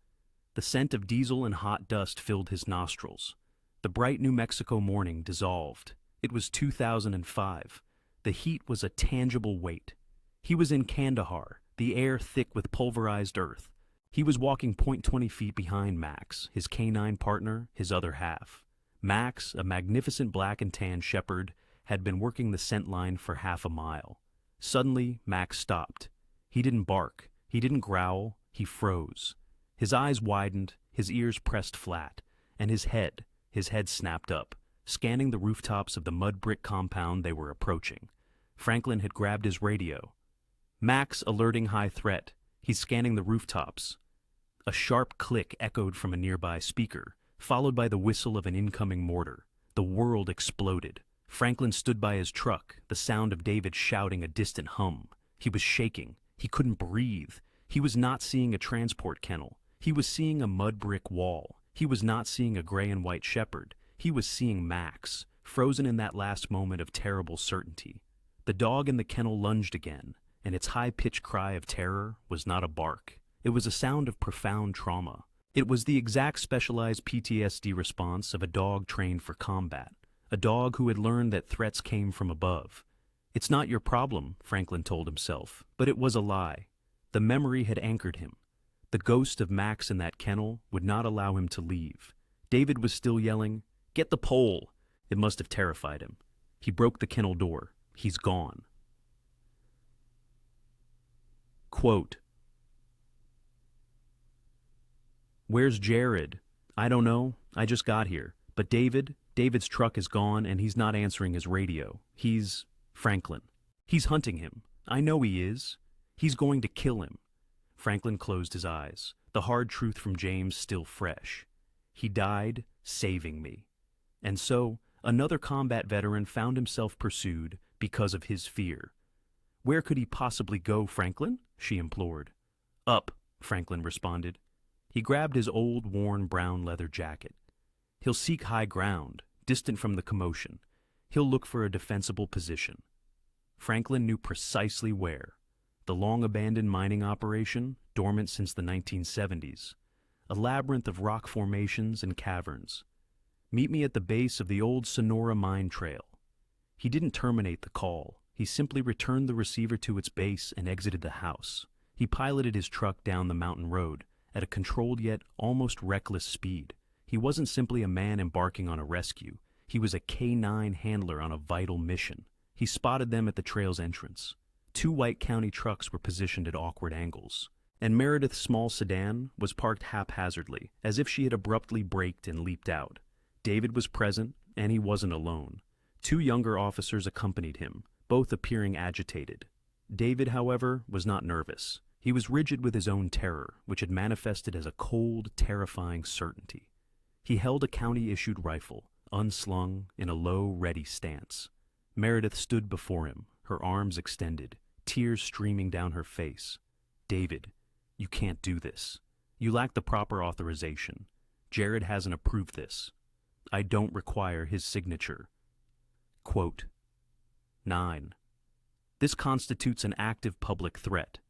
The scent of diesel and hot dust filled his nostrils. The bright New Mexico morning dissolved. It was 2005. The heat was a tangible weight. He was in Kandahar, the air thick with pulverized earth. He was walking 20 feet behind Max, his canine partner, his other half. Max, a magnificent black and tan shepherd, had been working the scent line for half a mile. Suddenly, Max stopped. He didn't bark. He didn't growl. He froze. His eyes widened, his ears pressed flat, and his head snapped up, scanning the rooftops of the mud brick compound they were approaching. Franklin had grabbed his radio. "Max alerting high threat. He's scanning the rooftops." A sharp click echoed from a nearby speaker, followed by the whistle of an incoming mortar. The world exploded. Franklin stood by his truck, the sound of David shouting a distant hum. He was shaking. He couldn't breathe. He was not seeing a transport kennel. He was seeing a mud brick wall. He was not seeing a gray and white shepherd. He was seeing Max, frozen in that last moment of terrible certainty. The dog in the kennel lunged again, and its high-pitched cry of terror was not a bark. It was a sound of profound trauma. It was the exact specialized PTSD response of a dog trained for combat, a dog who had learned that threats came from above. "It's not your problem," Franklin told himself, but it was a lie. The memory had anchored him. The ghost of Max in that kennel would not allow him to leave. David was still yelling, "Get the pole!" It must have terrified him. He broke the kennel door. "He's gone." Quote, "Where's Jared?" "I don't know. I just got here. But David's truck is gone and he's not answering his radio. Franklin. He's hunting him. I know he is. He's going to kill him." Franklin closed his eyes. the hard truth from James still fresh. He died saving me. And so, another combat veteran found himself pursued because of his fear. "Where could he possibly go, Franklin?" she implored. "Up," Franklin responded. He grabbed his old, worn brown leather jacket. "He'll seek high ground, distant from the commotion. He'll look for a defensible position." Franklin knew precisely where. The long-abandoned mining operation, dormant since the 1970s. A labyrinth of rock formations and caverns. "Meet me at the base of the old Sonora mine trail." He didn't terminate the call. He simply returned the receiver to its base and exited the house. He piloted his truck down the mountain road at a controlled yet almost reckless speed. He wasn't simply a man embarking on a rescue. He was a K-9 handler on a vital mission. He spotted them at the trail's entrance. 2 White County trucks were positioned at awkward angles, and Meredith's small sedan was parked haphazardly, as if she had abruptly braked and leaped out. David was present, and he wasn't alone. 2 younger officers accompanied him, both appearing agitated. David, however, was not nervous. He was rigid with his own terror, which had manifested as a cold, terrifying certainty. He held a county-issued rifle, unslung, in a low, ready stance. Meredith stood before him, her arms extended, tears streaming down her face. "David, you can't do this. You lack the proper authorization. Jared hasn't approved this. I don't require his signature." Quote 9. "This constitutes an active public threat.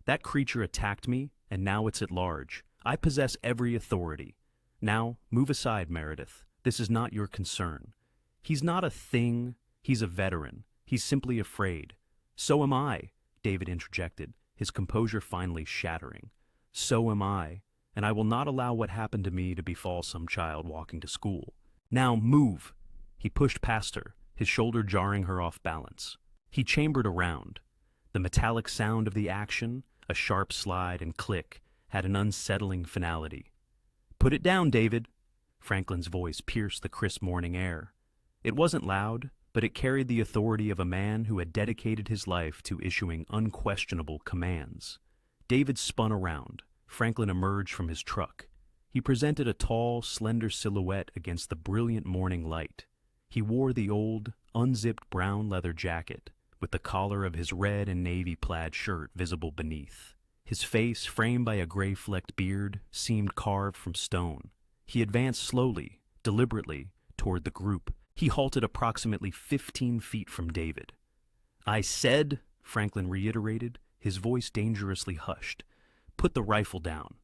That creature attacked me, and now it's at large. I possess every authority. Now, move aside, Meredith. This is not your concern. He's not a thing. He's a veteran. He's simply afraid." "So am I," David interjected, his composure finally shattering. "So am I, and I will not allow what happened to me to befall some child walking to school. Now, move!" He pushed past her, his shoulder jarring her off balance. He chambered around. The metallic sound of the action, a sharp slide and click, had an unsettling finality. "Put it down, David!" Franklin's voice pierced the crisp morning air. It wasn't loud, but it carried the authority of a man who had dedicated his life to issuing unquestionable commands. David spun around. Franklin emerged from his truck. He presented a tall, slender silhouette against the brilliant morning light. He wore the old, unzipped brown leather jacket, with the collar of his red and navy plaid shirt visible beneath. His face, framed by a gray-flecked beard, seemed carved from stone. He advanced slowly, deliberately, toward the group. He halted approximately 15 feet from David. "I said," Franklin reiterated, his voice dangerously hushed, "put the rifle down."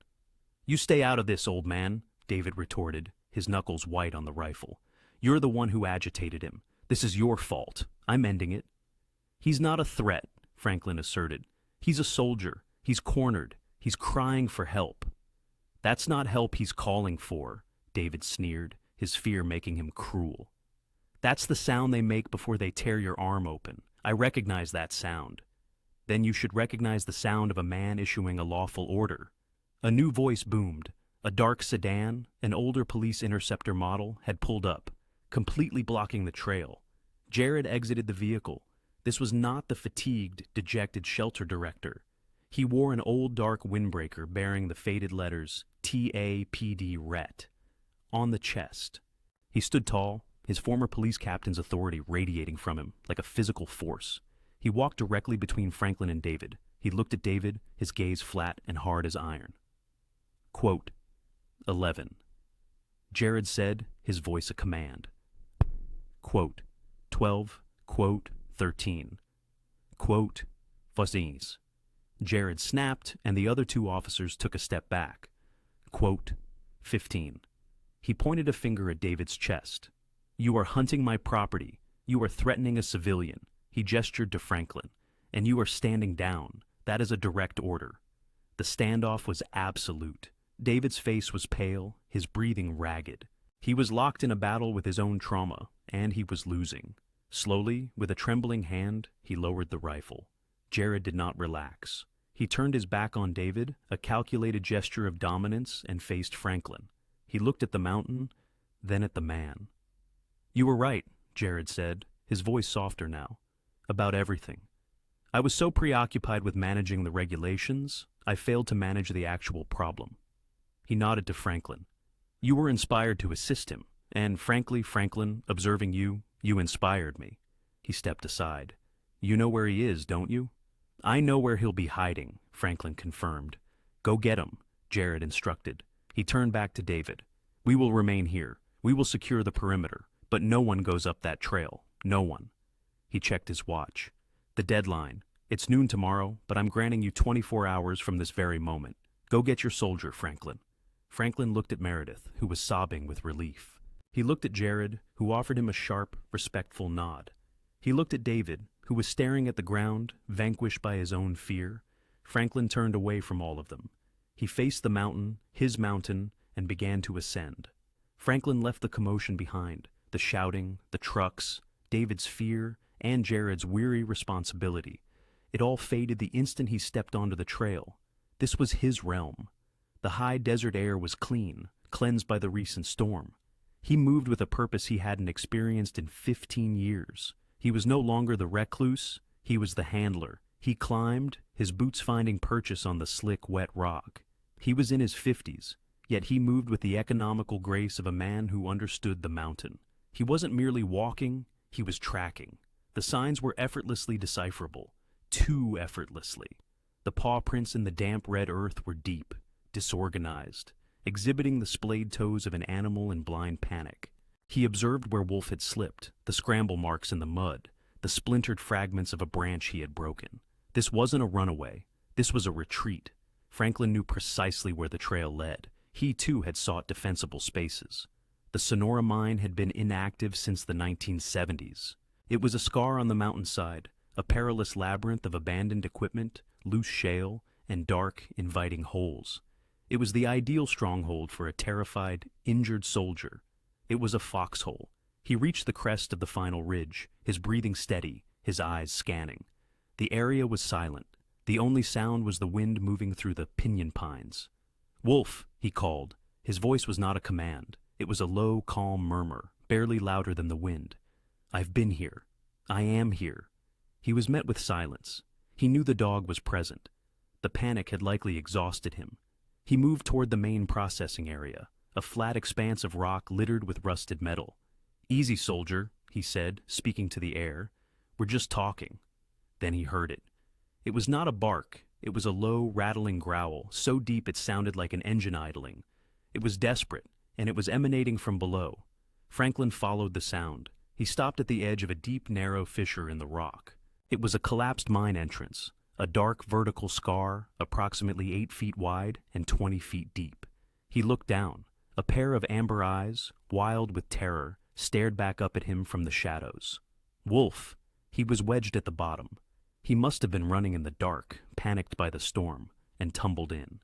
"You stay out of this, old man," David retorted, his knuckles white on the rifle. "You're the one who agitated him. This is your fault. I'm ending it." "He's not a threat," Franklin asserted. "He's a soldier. He's cornered. He's crying for help." "That's not help he's calling for," David sneered, his fear making him cruel. "That's the sound they make before they tear your arm open. I recognize that sound." "Then you should recognize the sound of a man issuing a lawful order." A new voice boomed. A dark sedan, an older police interceptor model, had pulled up, completely blocking the trail. Jared exited the vehicle. This was not the fatigued, dejected shelter director. He wore an old dark windbreaker bearing the faded letters TAPD RET on the chest. He stood tall, his former police captain's authority radiating from him like a physical force. He walked directly between Franklin and David. He looked at David, his gaze flat and hard as iron. Quote 11. Jared said, his voice a command. Quote 12, quote 13. Quote Voisins. Jared snapped, and the other 2 officers took a step back. Quote 15. He pointed a finger at David's chest. "You are hunting my property. You are threatening a civilian." He gestured to Franklin. "And you are standing down. That is a direct order." The standoff was absolute. David's face was pale, his breathing ragged. He was locked in a battle with his own trauma, and he was losing. Slowly, with a trembling hand, he lowered the rifle. Jared did not relax. He turned his back on David, a calculated gesture of dominance, and faced Franklin. He looked at the mountain, then at the man. "You were right," Jared said, his voice softer now, "about everything. I was so preoccupied with managing the regulations, I failed to manage the actual problem. He nodded to Franklin. "You were inspired to assist him, and frankly, Franklin, observing you, you inspired me." He stepped aside. "You know where he is, don't you?" "I know where he'll be hiding," Franklin confirmed. "Go get him," Jared instructed. He turned back to David. "We will remain here. We will secure the perimeter, but no one goes up that trail. No one." He checked his watch. "The deadline. It's noon tomorrow, but I'm granting you 24 hours from this very moment. Go get your soldier, Franklin." Franklin looked at Meredith, who was sobbing with relief. He looked at Jared, who offered him a sharp, respectful nod. He looked at David, who was staring at the ground, vanquished by his own fear. Franklin turned away from all of them. He faced the mountain, his mountain, and began to ascend. Franklin left the commotion behind, the shouting, the trucks, David's fear, and Jared's weary responsibility. It all faded the instant he stepped onto the trail. This was his realm. The high desert air was clean, cleansed by the recent storm. He moved with a purpose he hadn't experienced in 15 years. He was no longer the recluse, he was the handler. He climbed, his boots finding purchase on the slick, wet rock. He was in his 50s, yet he moved with the economical grace of a man who understood the mountain. He wasn't merely walking, he was tracking. The signs were effortlessly decipherable, too effortlessly. The paw prints in the damp red earth were deep, disorganized, exhibiting the splayed toes of an animal in blind panic. He observed where Wolf had slipped, the scramble marks in the mud, the splintered fragments of a branch he had broken. This wasn't a runaway, this was a retreat. Franklin knew precisely where the trail led. He too had sought defensible spaces. The Sonora mine had been inactive since the 1970s. It was a scar on the mountainside, a perilous labyrinth of abandoned equipment, loose shale, and dark, inviting holes. It was the ideal stronghold for a terrified, injured soldier. It was a foxhole. He reached the crest of the final ridge, his breathing steady, his eyes scanning. The area was silent. The only sound was the wind moving through the pinyon pines. "Wolf," he called. His voice was not a command. It was a low, calm murmur, barely louder than the wind. "I've been here. I am here." He was met with silence. He knew the dog was present. The panic had likely exhausted him. He moved toward the main processing area, a flat expanse of rock littered with rusted metal. "Easy, soldier," he said, speaking to the air. "We're just talking." Then he heard it. It was not a bark. It was a low, rattling growl, so deep it sounded like an engine idling. It was desperate, and it was emanating from below. Franklin followed the sound. He stopped at the edge of a deep, narrow fissure in the rock. It was a collapsed mine entrance, a dark vertical scar, approximately 8 feet wide and 20 feet deep. He looked down. A pair of amber eyes, wild with terror, stared back up at him from the shadows. Wolf! He was wedged at the bottom. He must have been running in the dark, panicked by the storm, and tumbled in.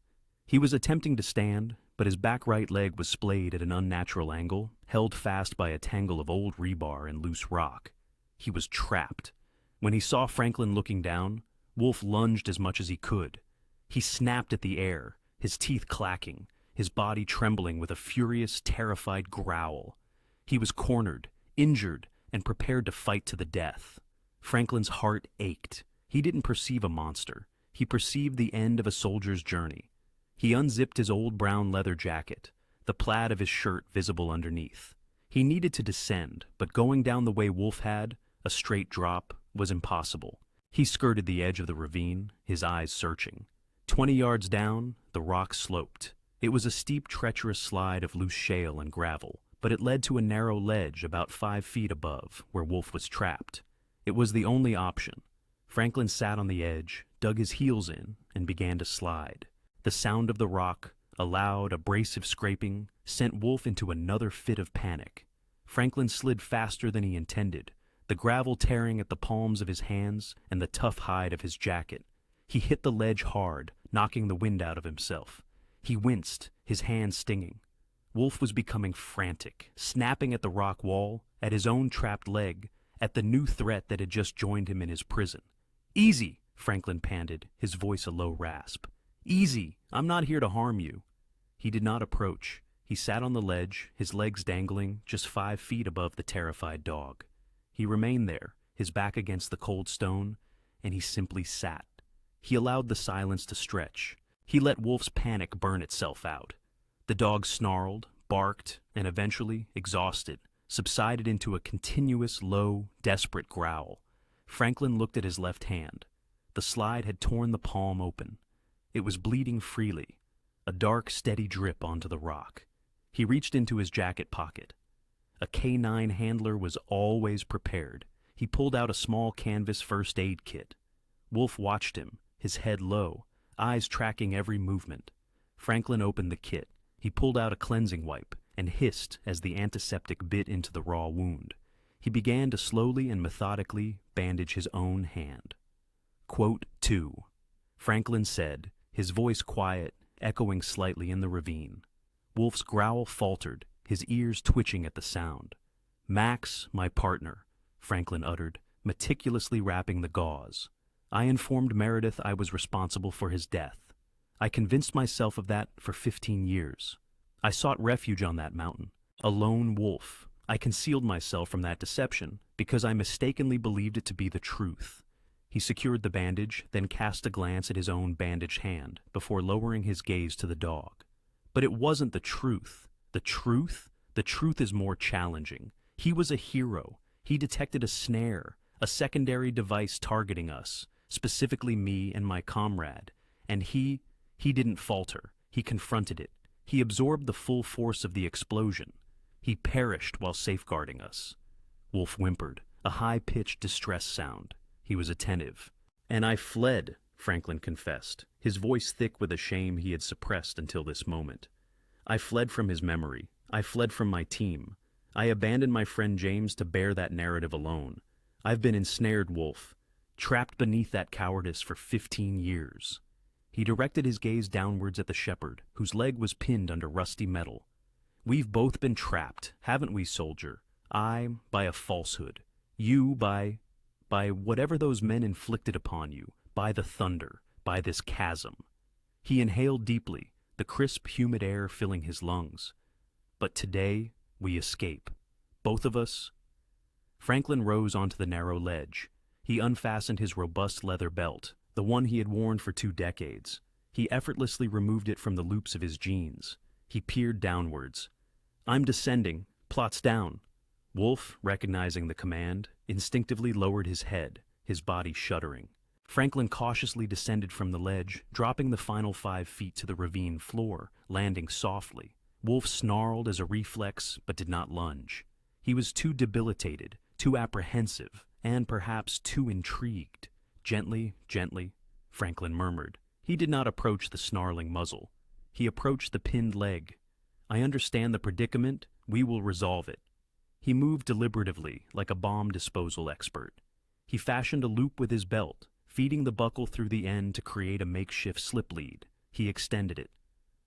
He was attempting to stand, but his back right leg was splayed at an unnatural angle, held fast by a tangle of old rebar and loose rock. He was trapped. When he saw Franklin looking down, Wolf lunged as much as he could. He snapped at the air, his teeth clacking, his body trembling with a furious, terrified growl. He was cornered, injured, and prepared to fight to the death. Franklin's heart ached. He didn't perceive a monster. He perceived the end of a soldier's journey. He unzipped his old brown leather jacket, the plaid of his shirt visible underneath. He needed to descend, but going down the way Wolf had, a straight drop, was impossible. He skirted the edge of the ravine, his eyes searching. 20 yards down, the rock sloped. It was a steep, treacherous slide of loose shale and gravel, but it led to a narrow ledge about 5 feet above, where Wolf was trapped. It was the only option. Franklin sat on the edge, dug his heels in, and began to slide. The sound of the rock, a loud, abrasive scraping, sent Wolf into another fit of panic. Franklin slid faster than he intended, the gravel tearing at the palms of his hands and the tough hide of his jacket. He hit the ledge hard, knocking the wind out of himself. He winced, his hands stinging. Wolf was becoming frantic, snapping at the rock wall, at his own trapped leg, at the new threat that had just joined him in his prison. "Easy," Franklin panted, his voice a low rasp. "Easy, I'm not here to harm you." He did not approach. He sat on the ledge, his legs dangling just 5 feet above the terrified dog. He remained there, his back against the cold stone, and he simply sat. He allowed the silence to stretch. He let Wolf's panic burn itself out. The dog snarled, barked, and eventually, exhausted, subsided into a continuous, low, desperate growl. Franklin looked at his left hand. The slide had torn the palm open. It was bleeding freely, a dark, steady drip onto the rock. He reached into his jacket pocket. A canine handler was always prepared. He pulled out a small canvas first aid kit. Wolf watched him, his head low, eyes tracking every movement. Franklin opened the kit. He pulled out a cleansing wipe and hissed as the antiseptic bit into the raw wound. He began to slowly and methodically bandage his own hand. Quote 2. Franklin said, his voice quiet, echoing slightly in the ravine. Wolf's growl faltered, his ears twitching at the sound. "Max, my partner," Franklin uttered, meticulously wrapping the gauze. "I informed Meredith I was responsible for his death. I convinced myself of that for 15 years. I sought refuge on that mountain, a lone wolf. I concealed myself from that deception because I mistakenly believed it to be the truth." He secured the bandage, then cast a glance at his own bandaged hand before lowering his gaze to the dog. But it wasn't the truth. The truth? The truth is more challenging. He was a hero. He detected a snare, a secondary device targeting us, specifically me and my comrade. And he didn't falter. He confronted it. He absorbed the full force of the explosion. He perished while safeguarding us. Wolf whimpered, a high-pitched distress sound. He was attentive. "And I fled," Franklin confessed, his voice thick with a shame he had suppressed until this moment. "I fled from his memory. I fled from my team. I abandoned my friend James to bear that narrative alone. I've been ensnared, Wolf, trapped beneath that cowardice for 15 years. He directed his gaze downwards at the shepherd, whose leg was pinned under rusty metal. "We've both been trapped, haven't we, soldier? I, by a falsehood. You, by whatever those men inflicted upon you, by the thunder, by this chasm." He inhaled deeply, the crisp, humid air filling his lungs. "But today, we escape. Both of us." Franklin rose onto the narrow ledge. He unfastened his robust leather belt, the one he had worn for 2 decades. He effortlessly removed it from the loops of his jeans. He peered downwards. "I'm descending. Plots down." Wolf, recognizing the command, instinctively lowered his head, his body shuddering. Franklin cautiously descended from the ledge, dropping the final 5 feet to the ravine floor, landing softly. Wolf snarled as a reflex, but did not lunge. He was too debilitated, too apprehensive, and perhaps too intrigued. "Gently, gently," Franklin murmured. He did not approach the snarling muzzle. He approached the pinned leg. "I understand the predicament. We will resolve it." He moved deliberatively, like a bomb disposal expert. He fashioned a loop with his belt, feeding the buckle through the end to create a makeshift slip lead. He extended it.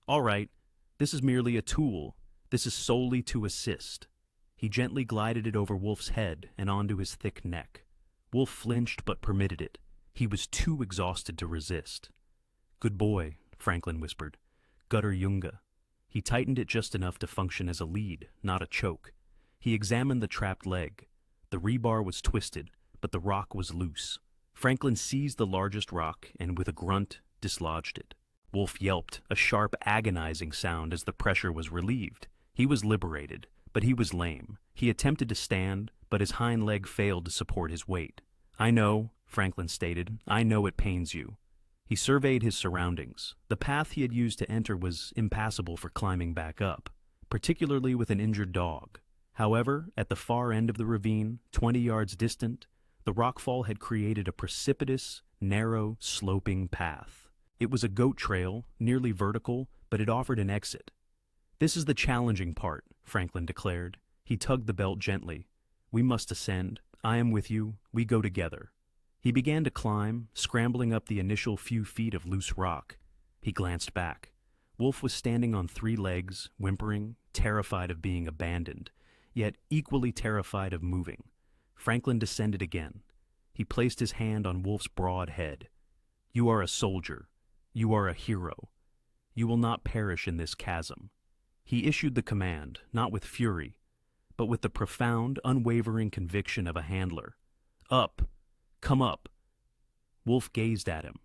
"All right, this is merely a tool. This is solely to assist." He gently glided it over Wolf's head and onto his thick neck. Wolf flinched but permitted it. He was too exhausted to resist. "Good boy," Franklin whispered. "Gutter Junge." He tightened it just enough to function as a lead, not a choke. He examined the trapped leg. The rebar was twisted, but the rock was loose. Franklin seized the largest rock and, with a grunt, dislodged it. Wolf yelped, a sharp, agonizing sound as the pressure was relieved. He was liberated, but he was lame. He attempted to stand, but his hind leg failed to support his weight. "I know," Franklin stated. "I know it pains you." He surveyed his surroundings. The path he had used to enter was impassable for climbing back up, particularly with an injured dog. However, at the far end of the ravine, 20 yards distant, the rockfall had created a precipitous, narrow, sloping path. It was a goat trail, nearly vertical, but it offered an exit. "This is the challenging part," Franklin declared. He tugged the belt gently. "We must ascend. I am with you. We go together." He began to climb, scrambling up the initial few feet of loose rock. He glanced back. Wolf was standing on 3 legs, whimpering, terrified of being abandoned, yet equally terrified of moving. Franklin descended again. He placed his hand on Wolf's broad head. "You are a soldier. You are a hero. You will not perish in this chasm." He issued the command, not with fury, but with the profound, unwavering conviction of a handler. "Up! Come up!" Wolf gazed at him.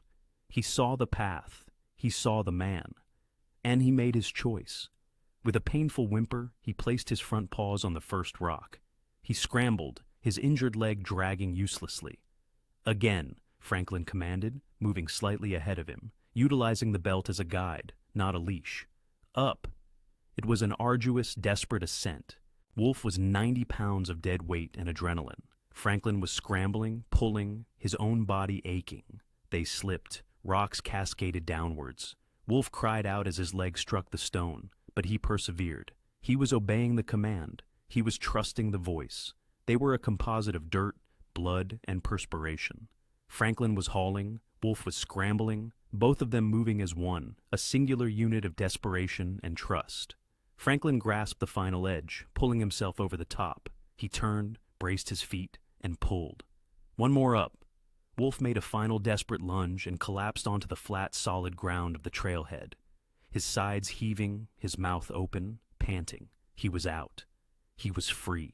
He saw the path. He saw the man. And he made his choice. With a painful whimper, he placed his front paws on the first rock. He scrambled, his injured leg dragging uselessly. Again, Franklin commanded, moving slightly ahead of him, utilizing the belt as a guide, not a leash. Up! It was an arduous, desperate ascent. Wolf was 90 pounds of dead weight and adrenaline. Franklin was scrambling, pulling, his own body aching. They slipped. Rocks cascaded downwards. Wolf cried out as his leg struck the stone, but he persevered. He was obeying the command. He was trusting the voice. They were a composite of dirt, blood, and perspiration. Franklin was hauling, Wolf was scrambling, both of them moving as one, a singular unit of desperation and trust. Franklin grasped the final edge, pulling himself over the top. He turned, braced his feet, and pulled. One more up. Wolf made a final desperate lunge and collapsed onto the flat, solid ground of the trailhead. His sides heaving, his mouth open, panting. He was out. He was free.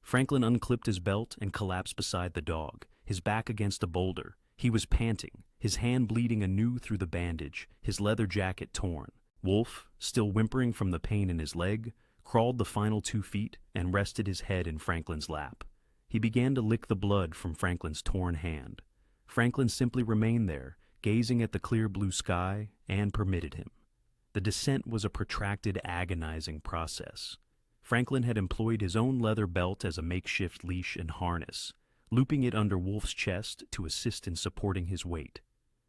Franklin unclipped his belt and collapsed beside the dog, his back against a boulder. He was panting, his hand bleeding anew through the bandage, his leather jacket torn. Wolf, still whimpering from the pain in his leg, crawled the final 2 feet and rested his head in Franklin's lap. He began to lick the blood from Franklin's torn hand. Franklin simply remained there, gazing at the clear blue sky, and permitted him. The descent was a protracted, agonizing process. Franklin had employed his own leather belt as a makeshift leash and harness, looping it under Wolf's chest to assist in supporting his weight.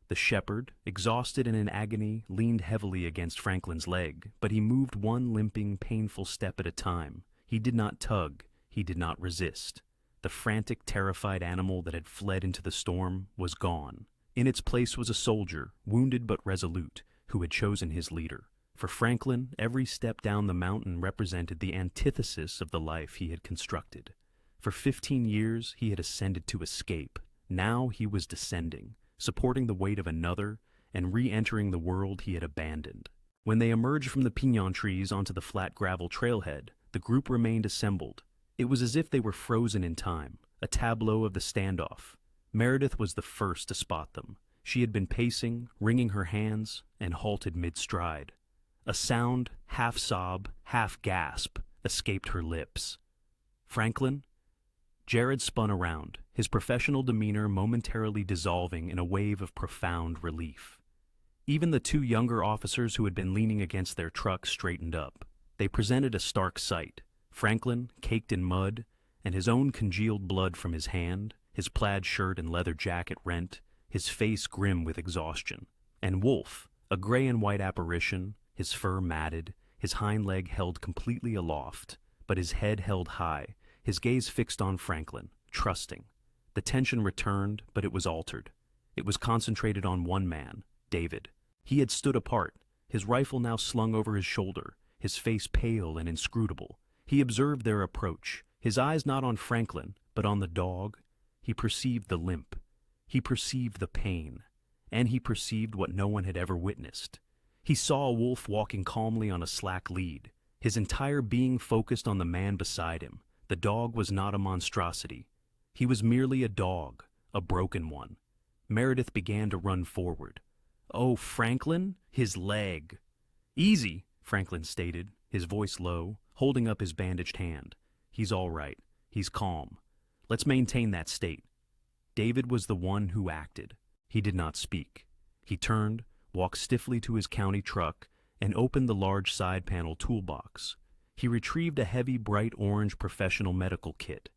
The shepherd, exhausted and in agony, leaned heavily against Franklin's leg, but he moved one limping, painful step at a time. He did not tug. He did not resist. The frantic, terrified animal that had fled into the storm was gone. In its place was a soldier, wounded but resolute, who had chosen his leader. For Franklin, every step down the mountain represented the antithesis of the life he had constructed. For 15 years, he had ascended to escape. Now he was descending, supporting the weight of another, and re-entering the world he had abandoned. When they emerged from the piñon trees onto the flat gravel trailhead, the group remained assembled. It was as if they were frozen in time, a tableau of the standoff. Meredith was the first to spot them. She had been pacing, wringing her hands, and halted mid-stride. A sound, half sob, half gasp, escaped her lips. Franklin? Jared spun around, his professional demeanor momentarily dissolving in a wave of profound relief. Even the 2 younger officers who had been leaning against their truck straightened up. They presented a stark sight. Franklin, caked in mud, and his own congealed blood from his hand, his plaid shirt and leather jacket rent, his face grim with exhaustion. And Wolf, a gray and white apparition, his fur matted, his hind leg held completely aloft, but his head held high, his gaze fixed on Franklin, trusting. The tension returned, but it was altered. It was concentrated on one man, David. He had stood apart, his rifle now slung over his shoulder, his face pale and inscrutable. He observed their approach, his eyes not on Franklin, but on the dog. He perceived the limp. He perceived the pain. And he perceived what no one had ever witnessed. He saw a wolf walking calmly on a slack lead, his entire being focused on the man beside him. The dog was not a monstrosity. He was merely a dog, a broken one. Meredith began to run forward. "Oh, Franklin, his leg." "Easy," Franklin stated, his voice low, holding up his bandaged hand. "He's all right. He's calm. Let's maintain that state." David was the one who acted. He did not speak. He turned, walked stiffly to his county truck, and opened the large side panel toolbox. He retrieved a heavy, bright orange professional medical kit.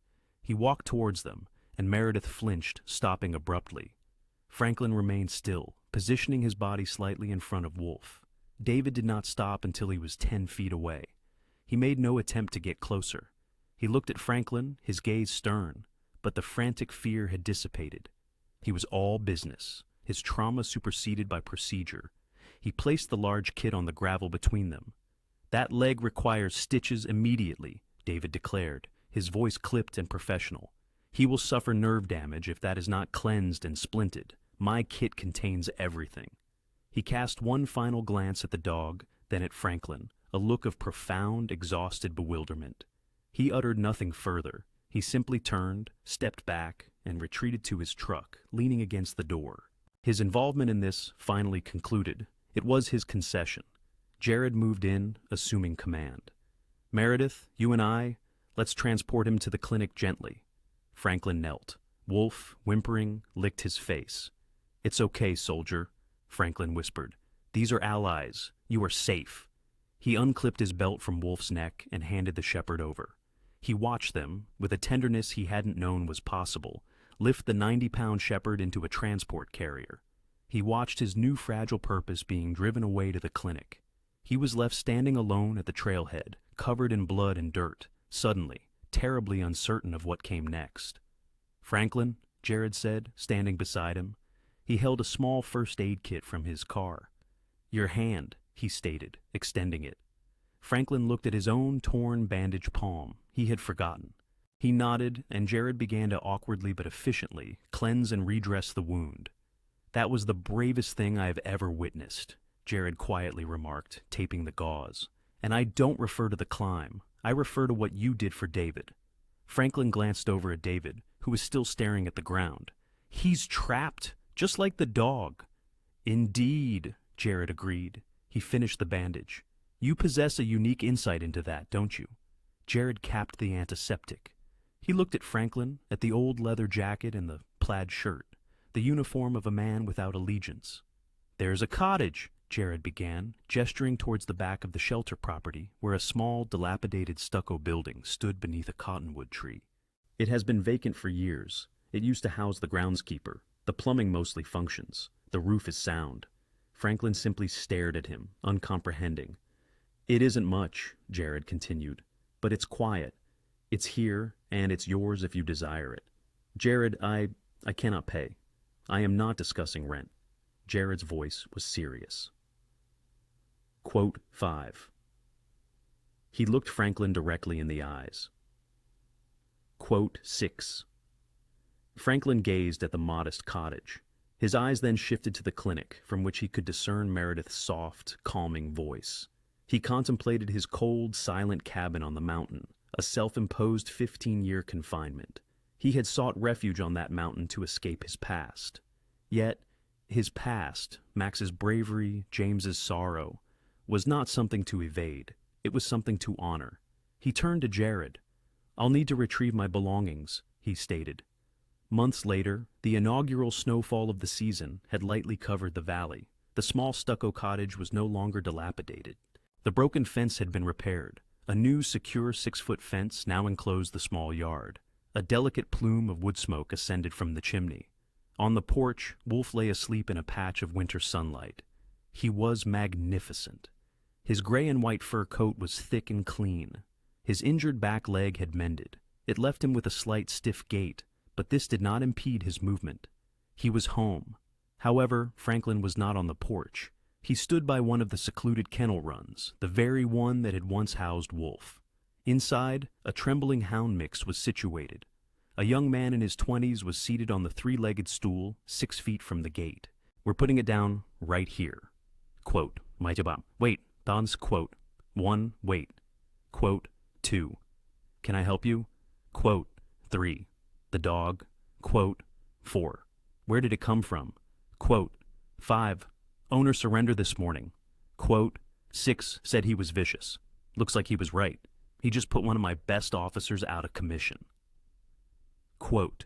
He walked towards them, and Meredith flinched, stopping abruptly. Franklin remained still, positioning his body slightly in front of Wolf. David did not stop until he was 10 feet away. He made no attempt to get closer. He looked at Franklin, his gaze stern, but the frantic fear had dissipated. He was all business, his trauma superseded by procedure. He placed the large kit on the gravel between them. "That leg requires stitches immediately," David declared, his voice clipped and professional. "He will suffer nerve damage if that is not cleansed and splinted. My kit contains everything." He cast one final glance at the dog, then at Franklin, a look of profound, exhausted bewilderment. He uttered nothing further. He simply turned, stepped back, and retreated to his truck, leaning against the door. His involvement in this finally concluded. It was his concession. Jared moved in, assuming command. Meredith, you and I, let's transport him to the clinic gently. Franklin knelt. Wolf, whimpering, licked his face. It's okay, soldier, Franklin whispered. These are allies. You are safe. He unclipped his belt from Wolf's neck and handed the shepherd over. He watched them, with a tenderness he hadn't known was possible, lift the 90-pound shepherd into a transport carrier. He watched his new fragile purpose being driven away to the clinic. He was left standing alone at the trailhead, covered in blood and dirt, suddenly, terribly uncertain of what came next. Franklin, Jared said, standing beside him. He held a small first aid kit from his car. Your hand, he stated, extending it. Franklin looked at his own torn bandaged palm. He had forgotten. He nodded, and Jared began to awkwardly but efficiently cleanse and redress the wound. That was the bravest thing I have ever witnessed, Jared quietly remarked, taping the gauze. And I don't refer to the climb. I refer to what you did for David. Franklin glanced over at David, who was still staring at the ground. He's trapped, just like the dog. Indeed, Jared agreed. He finished the bandage. You possess a unique insight into that, don't you? Jared capped the antiseptic. He looked at Franklin, at the old leather jacket and the plaid shirt, the uniform of a man without allegiance. There's a cottage, Jared began, gesturing towards the back of the shelter property, where a small, dilapidated stucco building stood beneath a cottonwood tree. It has been vacant for years. It used to house the groundskeeper. The plumbing mostly functions. The roof is sound. Franklin simply stared at him, uncomprehending. It isn't much, Jared continued, but it's quiet. It's here, and it's yours if you desire it. Jared, I cannot pay. I am not discussing rent. Jared's voice was serious. Quote 5. He looked Franklin directly in the eyes. Quote 6. Franklin gazed at the modest cottage. His eyes then shifted to the clinic, from which he could discern Meredith's soft, calming voice. He contemplated his cold, silent cabin on the mountain, a self-imposed 15-year confinement. He had sought refuge on that mountain to escape his past. Yet, his past, Max's bravery, James's sorrow, was not something to evade. It was something to honor. He turned to Jared. I'll need to retrieve my belongings, he stated. Months later, the inaugural snowfall of the season had lightly covered the valley. The small stucco cottage was no longer dilapidated. The broken fence had been repaired. A new, secure 6-foot fence now enclosed the small yard. A delicate plume of wood smoke ascended from the chimney. On the porch, Wolf lay asleep in a patch of winter sunlight. He was magnificent. His gray and white fur coat was thick and clean. His injured back leg had mended. It left him with a slight stiff gait, but this did not impede his movement. He was home. However, Franklin was not on the porch. He stood by one of the secluded kennel runs, the very one that had once housed Wolf. Inside, a trembling hound mix was situated. A young man in his 20s was seated on the 3-legged stool 6 feet from the gate. We're putting it down right here. Quote, wait, Don's quote. 1, wait. Quote, 2. Can I help you? Quote, 3. The dog. Quote, 4. Where did it come from? Quote, 5. Owner surrendered this morning. Quote, 6 said he was vicious. Looks like he was right. He just put one of my best officers out of commission. Quote,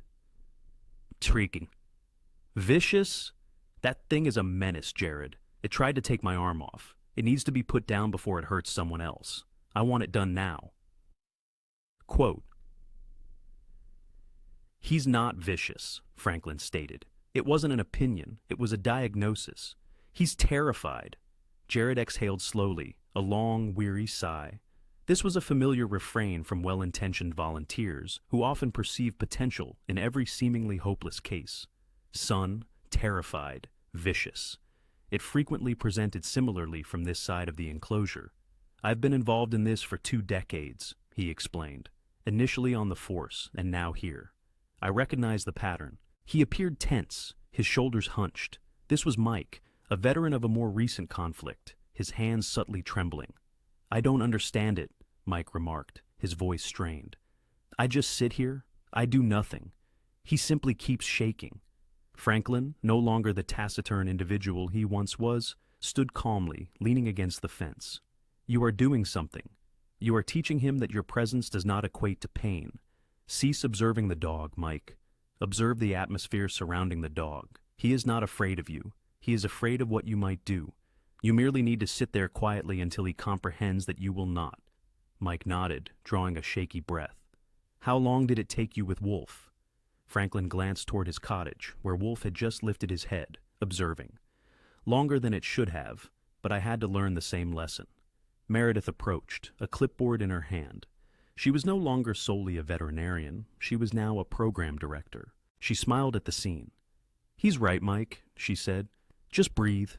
intriguing. Vicious? That thing is a menace, Jared. It tried to take my arm off. It needs to be put down before it hurts someone else. I want it done now. Quote, he's not vicious, Franklin stated. It wasn't an opinion. It was a diagnosis. He's terrified. Jared exhaled slowly, a long, weary sigh. This was a familiar refrain from well-intentioned volunteers who often perceive potential in every seemingly hopeless case. Son, terrified, vicious. It frequently presented similarly from this side of the enclosure. I've been involved in this for 2 decades, he explained, initially on the force and now here. I recognized the pattern. He appeared tense, his shoulders hunched. This was Mike, a veteran of a more recent conflict, his hands subtly trembling. I don't understand it, Mike remarked, his voice strained. I just sit here. I do nothing. He simply keeps shaking. Franklin, no longer the taciturn individual he once was, stood calmly, leaning against the fence. You are doing something. You are teaching him that your presence does not equate to pain. Cease observing the dog, Mike. Observe the atmosphere surrounding the dog. He is not afraid of you. He is afraid of what you might do. You merely need to sit there quietly until he comprehends that you will not. Mike nodded, drawing a shaky breath. How long did it take you with Wolf? Franklin glanced toward his cottage, where Wolf had just lifted his head, observing. Longer than it should have, but I had to learn the same lesson. Meredith approached, a clipboard in her hand. She was no longer solely a veterinarian, she was now a program director. She smiled at the scene. He's right, Mike, she said. Just breathe.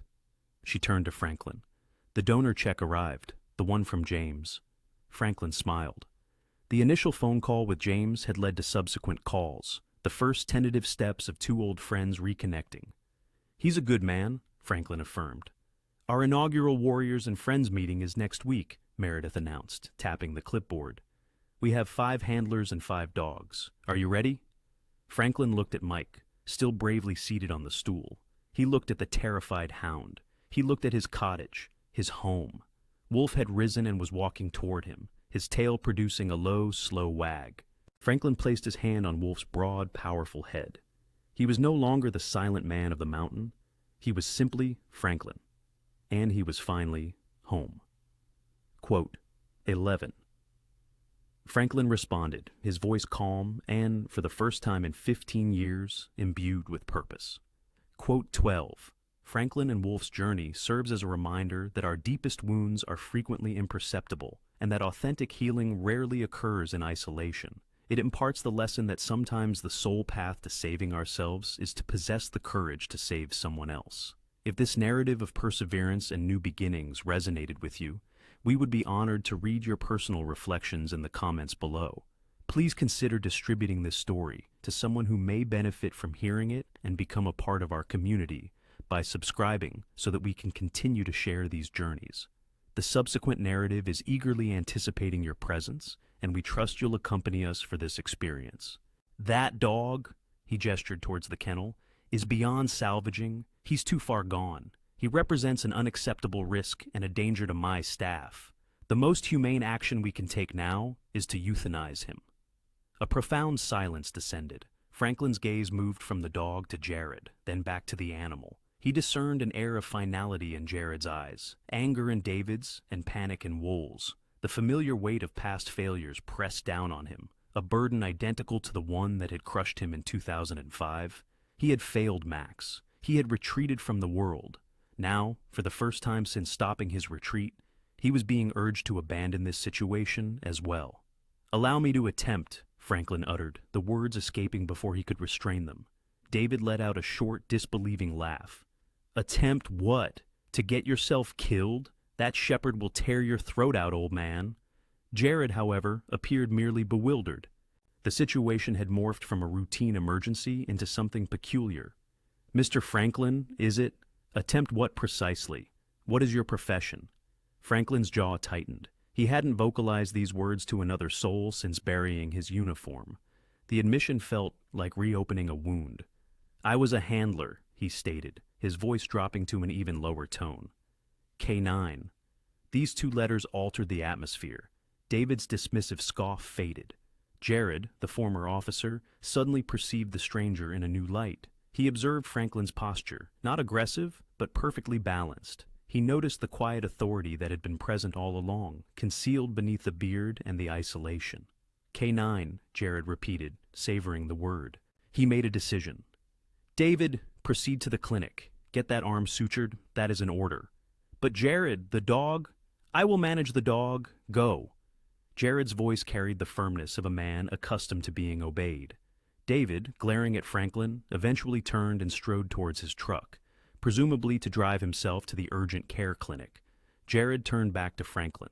She turned to Franklin. The donor check arrived, the one from James. Franklin smiled. The initial phone call with James had led to subsequent calls, the first tentative steps of two old friends reconnecting. He's a good man, Franklin affirmed. Our inaugural Warriors and Friends meeting is next week, Meredith announced, tapping the clipboard. We have 5 handlers and 5 dogs. Are you ready? Franklin looked at Mike, still bravely seated on the stool. He looked at the terrified hound. He looked at his cottage, his home. Wolf had risen and was walking toward him, his tail producing a low, slow wag. Franklin placed his hand on Wolf's broad, powerful head. He was no longer the silent man of the mountain. He was simply Franklin. And he was finally home. Quote, 11. Franklin responded, his voice calm and, for the first time in 15 years, imbued with purpose. Quote 12. Franklin and Wolf's journey serves as a reminder that our deepest wounds are frequently imperceptible and that authentic healing rarely occurs in isolation. It imparts the lesson that sometimes the sole path to saving ourselves is to possess the courage to save someone else. If this narrative of perseverance and new beginnings resonated with you, we would be honored to read your personal reflections in the comments below. Please consider distributing this story to someone who may benefit from hearing it and become a part of our community by subscribing so that we can continue to share these journeys. The subsequent narrative is eagerly anticipating your presence, and we trust you'll accompany us for this experience. That dog, he gestured towards the kennel, is beyond salvaging. He's too far gone. He represents an unacceptable risk and a danger to my staff. The most humane action we can take now is to euthanize him. A profound silence descended. Franklin's gaze moved from the dog to Jared, then back to the animal. He discerned an air of finality in Jared's eyes, anger in David's, and panic in Wool's. The familiar weight of past failures pressed down on him, a burden identical to the one that had crushed him in 2005. He had failed Max. He had retreated from the world. Now, for the first time since stopping his retreat, he was being urged to abandon this situation as well. "Allow me to attempt," Franklin uttered, the words escaping before he could restrain them. David let out a short, disbelieving laugh. "Attempt what? To get yourself killed? That shepherd will tear your throat out, old man." Jared, however, appeared merely bewildered. The situation had morphed from a routine emergency into something peculiar. "Mr. Franklin, is it? Attempt what precisely? What is your profession?" Franklin's jaw tightened. He hadn't vocalized these words to another soul since burying his uniform. The admission felt like reopening a wound. "I was a handler," he stated, his voice dropping to an even lower tone. K9. These 2 letters altered the atmosphere. David's dismissive scoff faded. Jared, the former officer, suddenly perceived the stranger in a new light. He observed Franklin's posture, not aggressive, but perfectly balanced. He noticed the quiet authority that had been present all along, concealed beneath the beard and the isolation. K9, Jared repeated, savoring the word. He made a decision. "David, proceed to the clinic. Get that arm sutured. That is an order." "But Jared, the dog?" "I will manage the dog. Go." Jared's voice carried the firmness of a man accustomed to being obeyed. David, glaring at Franklin, eventually turned and strode towards his truck, presumably to drive himself to the urgent care clinic. Jared turned back to Franklin.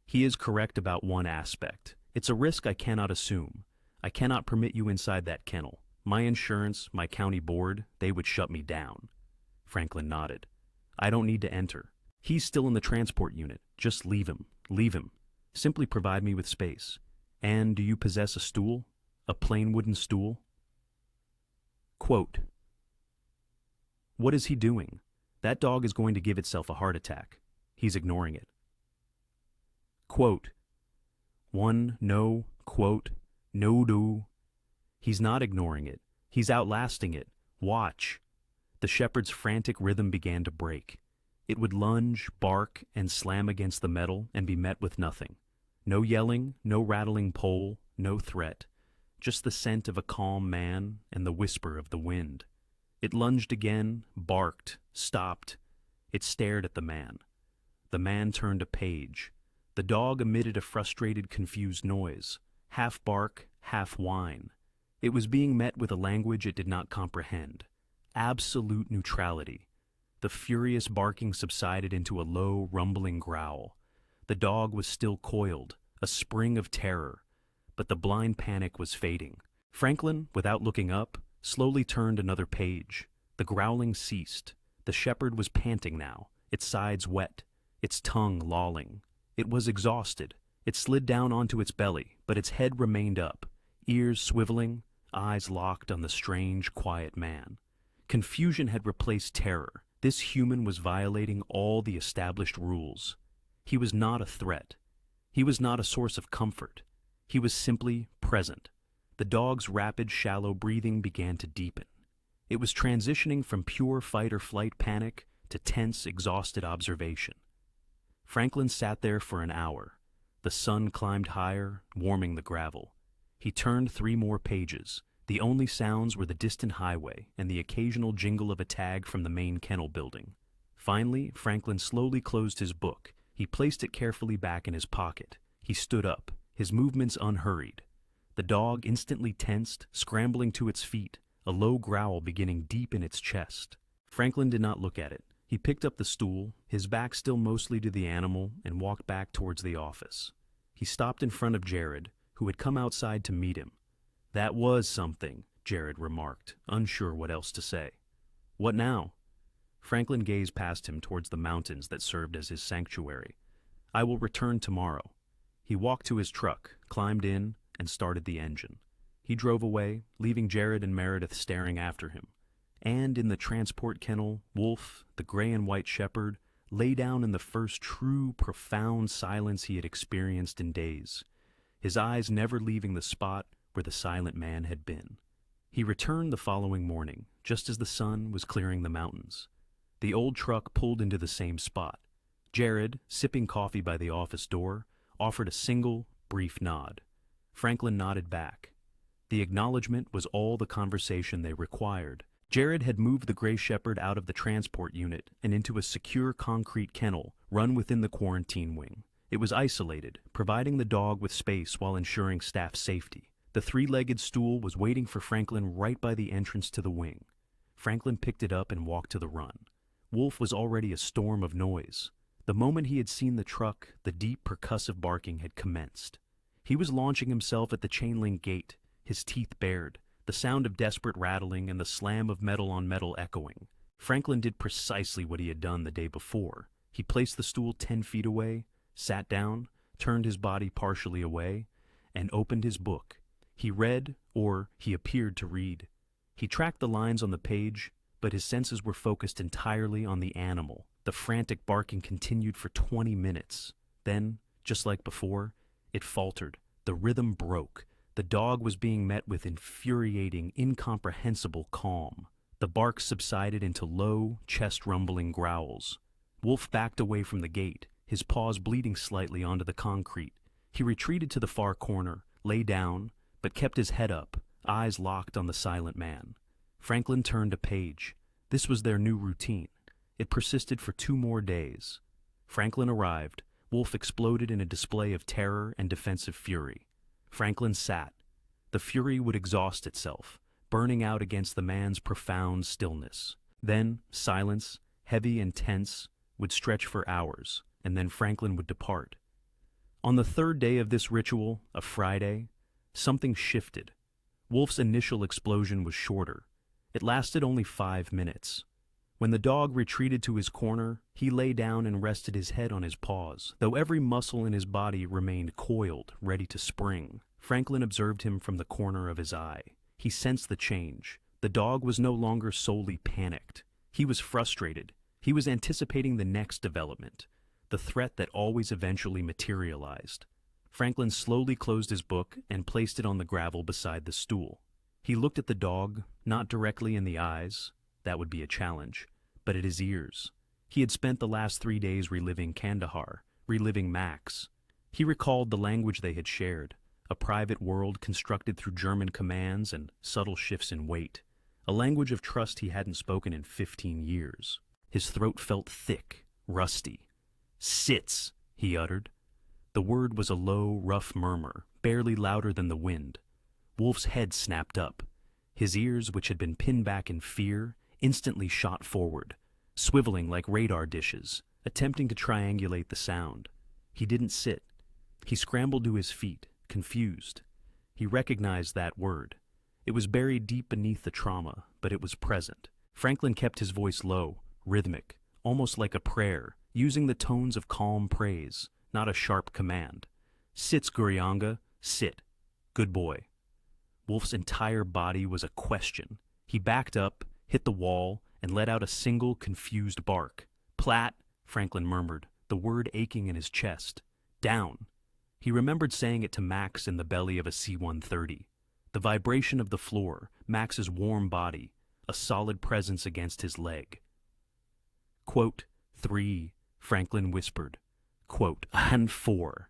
"He is correct about one aspect. It's a risk I cannot assume. I cannot permit you inside that kennel. My insurance, my county board, they would shut me down." Franklin nodded. "I don't need to enter. He's still in the transport unit. Just leave him. Leave him. Simply provide me with space. And do you possess a stool? A plain wooden stool?" Quote, "What is he doing?" That dog is going to give itself a heart attack. He's ignoring it. Quote, one, no, quote, no do. He's not ignoring it. He's outlasting it. Watch. The shepherd's frantic rhythm began to break. It would lunge, bark, and slam against the metal and be met with nothing. No yelling, no rattling pole, no threat. Just the scent of a calm man and the whisper of the wind. It lunged again, barked, stopped. It stared at the man. The man turned a page. The dog emitted a frustrated, confused noise, half bark, half whine. It was being met with a language it did not comprehend. Absolute neutrality. The furious barking subsided into a low, rumbling growl. The dog was still coiled, a spring of terror, but the blind panic was fading. Franklin, without looking up, slowly turned another page. The growling ceased. The shepherd was panting now, its sides wet, its tongue lolling. It was exhausted. It slid down onto its belly, but its head remained up, ears swiveling, eyes locked on the strange, quiet man. Confusion had replaced terror. This human was violating all the established rules. He was not a threat. He was not a source of comfort. He was simply present. The dog's rapid, shallow breathing began to deepen. It was transitioning from pure fight-or-flight panic to tense, exhausted observation. Franklin sat there for an hour. The sun climbed higher, warming the gravel. He turned 3 more pages. The only sounds were the distant highway and the occasional jingle of a tag from the main kennel building. Finally, Franklin slowly closed his book. He placed it carefully back in his pocket. He stood up, his movements unhurried. The dog instantly tensed, scrambling to its feet, a low growl beginning deep in its chest. Franklin did not look at it. He picked up the stool, his back still mostly to the animal, and walked back towards the office. He stopped in front of Jared, who had come outside to meet him. That was something, Jared remarked, unsure what else to say. What now? Franklin gazed past him towards the mountains that served as his sanctuary. I will return tomorrow. He walked to his truck, climbed in, and started the engine. He drove away, leaving Jared and Meredith staring after him. And in the transport kennel, Wolf, the gray and white shepherd, lay down in the first true, profound silence he had experienced in days, his eyes never leaving the spot where the silent man had been. He returned the following morning, just as the sun was clearing the mountains. The old truck pulled into the same spot. Jared, sipping coffee by the office door, offered a single, brief nod. Franklin nodded back. The acknowledgement was all the conversation they required. Jared had moved the gray shepherd out of the transport unit and into a secure concrete kennel run within the quarantine wing. It was isolated, providing the dog with space while ensuring staff safety. The 3-legged stool was waiting for Franklin right by the entrance to the wing. Franklin picked it up and walked to the run. Wolf was already a storm of noise. The moment he had seen the truck, the deep percussive barking had commenced. He was launching himself at the chain-link gate, his teeth bared, the sound of desperate rattling and the slam of metal on metal echoing. Franklin did precisely what he had done the day before. He placed the stool 10 feet away, sat down, turned his body partially away, and opened his book. He read, or he appeared to read. He tracked the lines on the page, but his senses were focused entirely on the animal. The frantic barking continued for 20 minutes. Then, just like before, it faltered. The rhythm broke. The dog was being met with infuriating, incomprehensible calm. The bark subsided into low, chest-rumbling growls. Wolf backed away from the gate, his paws bleeding slightly onto the concrete. He retreated to the far corner, lay down, but kept his head up, eyes locked on the silent man. Franklin turned a page. This was their new routine. It persisted for 2 more days. Franklin arrived. Wolf exploded in a display of terror and defensive fury. Franklin sat. The fury would exhaust itself, burning out against the man's profound stillness. Then, silence, heavy and tense, would stretch for hours, and then Franklin would depart. On the 3rd day of this ritual, a Friday, something shifted. Wolf's initial explosion was shorter. It lasted only 5 minutes. When the dog retreated to his corner, he lay down and rested his head on his paws, though every muscle in his body remained coiled, ready to spring. Franklin observed him from the corner of his eye. He sensed the change. The dog was no longer solely panicked. He was frustrated. He was anticipating the next development, the threat that always eventually materialized. Franklin slowly closed his book and placed it on the gravel beside the stool. He looked at the dog, not directly in the eyes, that would be a challenge, but at his ears. He had spent the last 3 days reliving Kandahar, reliving Max. He recalled the language they had shared, a private world constructed through German commands and subtle shifts in weight, a language of trust he hadn't spoken in 15 years. His throat felt thick, rusty. "Sits," he uttered. The word was a low, rough murmur, barely louder than the wind. Wolf's head snapped up. His ears, which had been pinned back in fear, instantly shot forward, swiveling like radar dishes, attempting to triangulate the sound. He didn't sit. He scrambled to his feet, confused. He recognized that word. It was buried deep beneath the trauma, but it was present. Franklin kept his voice low, rhythmic, almost like a prayer, using the tones of calm praise, not a sharp command. "Sits, Guryanga, sit. Good boy." Wolf's entire body was a question. He backed up, hit the wall, and let out a single confused bark. "Plat," Franklin murmured, the word aching in his chest. "Down." He remembered saying it to Max in the belly of a C-130. The vibration of the floor, Max's warm body, a solid presence against his leg. Quote, 3, Franklin whispered. Quote, and 4.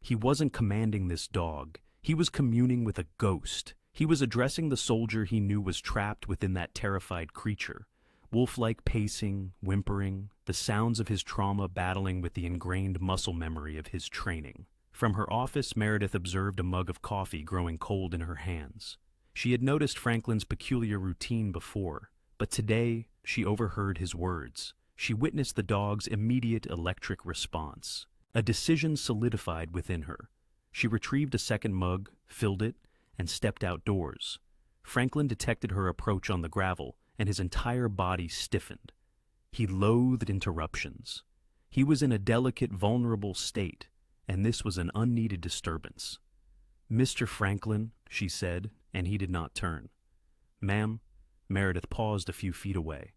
He wasn't commanding this dog. He was communing with a ghost. He was addressing the soldier he knew was trapped within that terrified creature. Wolf-like pacing, whimpering, the sounds of his trauma battling with the ingrained muscle memory of his training. From her office, Meredith observed a mug of coffee growing cold in her hands. She had noticed Franklin's peculiar routine before, but today she overheard his words. She witnessed the dog's immediate electric response. A decision solidified within her. She retrieved a second mug, filled it, and stepped outdoors. Franklin detected her approach on the gravel, and his entire body stiffened. He loathed interruptions. He was in a delicate, vulnerable state, and this was an unneeded disturbance. "Mr. Franklin," she said, and he did not turn. "Ma'am," Meredith paused a few feet away.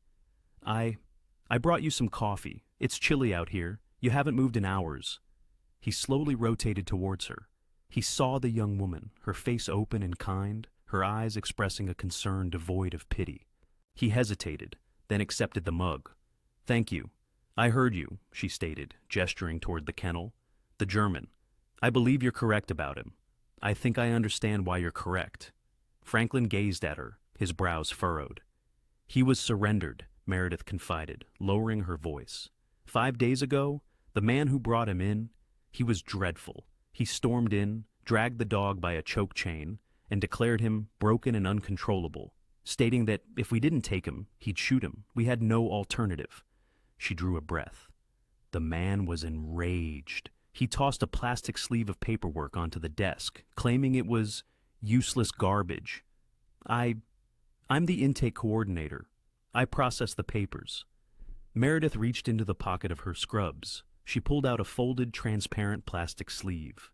I brought you some coffee. It's chilly out here. You haven't moved in hours." He slowly rotated towards her. He saw the young woman, her face open and kind, her eyes expressing a concern devoid of pity. He hesitated, then accepted the mug. "Thank you. I heard you," she stated, gesturing toward the kennel. "The German. I believe you're correct about him. I think I understand why you're correct." Franklin gazed at her, his brows furrowed. "He was surrendered," Meredith confided, lowering her voice. 5 days ago, the man who brought him in, he was dreadful. He stormed in, dragged the dog by a choke chain, and declared him broken and uncontrollable, stating that if we didn't take him, he'd shoot him. We had no alternative. She drew a breath. The man was enraged. He tossed a plastic sleeve of paperwork onto the desk, claiming it was useless garbage. I'm the intake coordinator. I process the papers." Meredith reached into the pocket of her scrubs. She pulled out a folded, transparent plastic sleeve.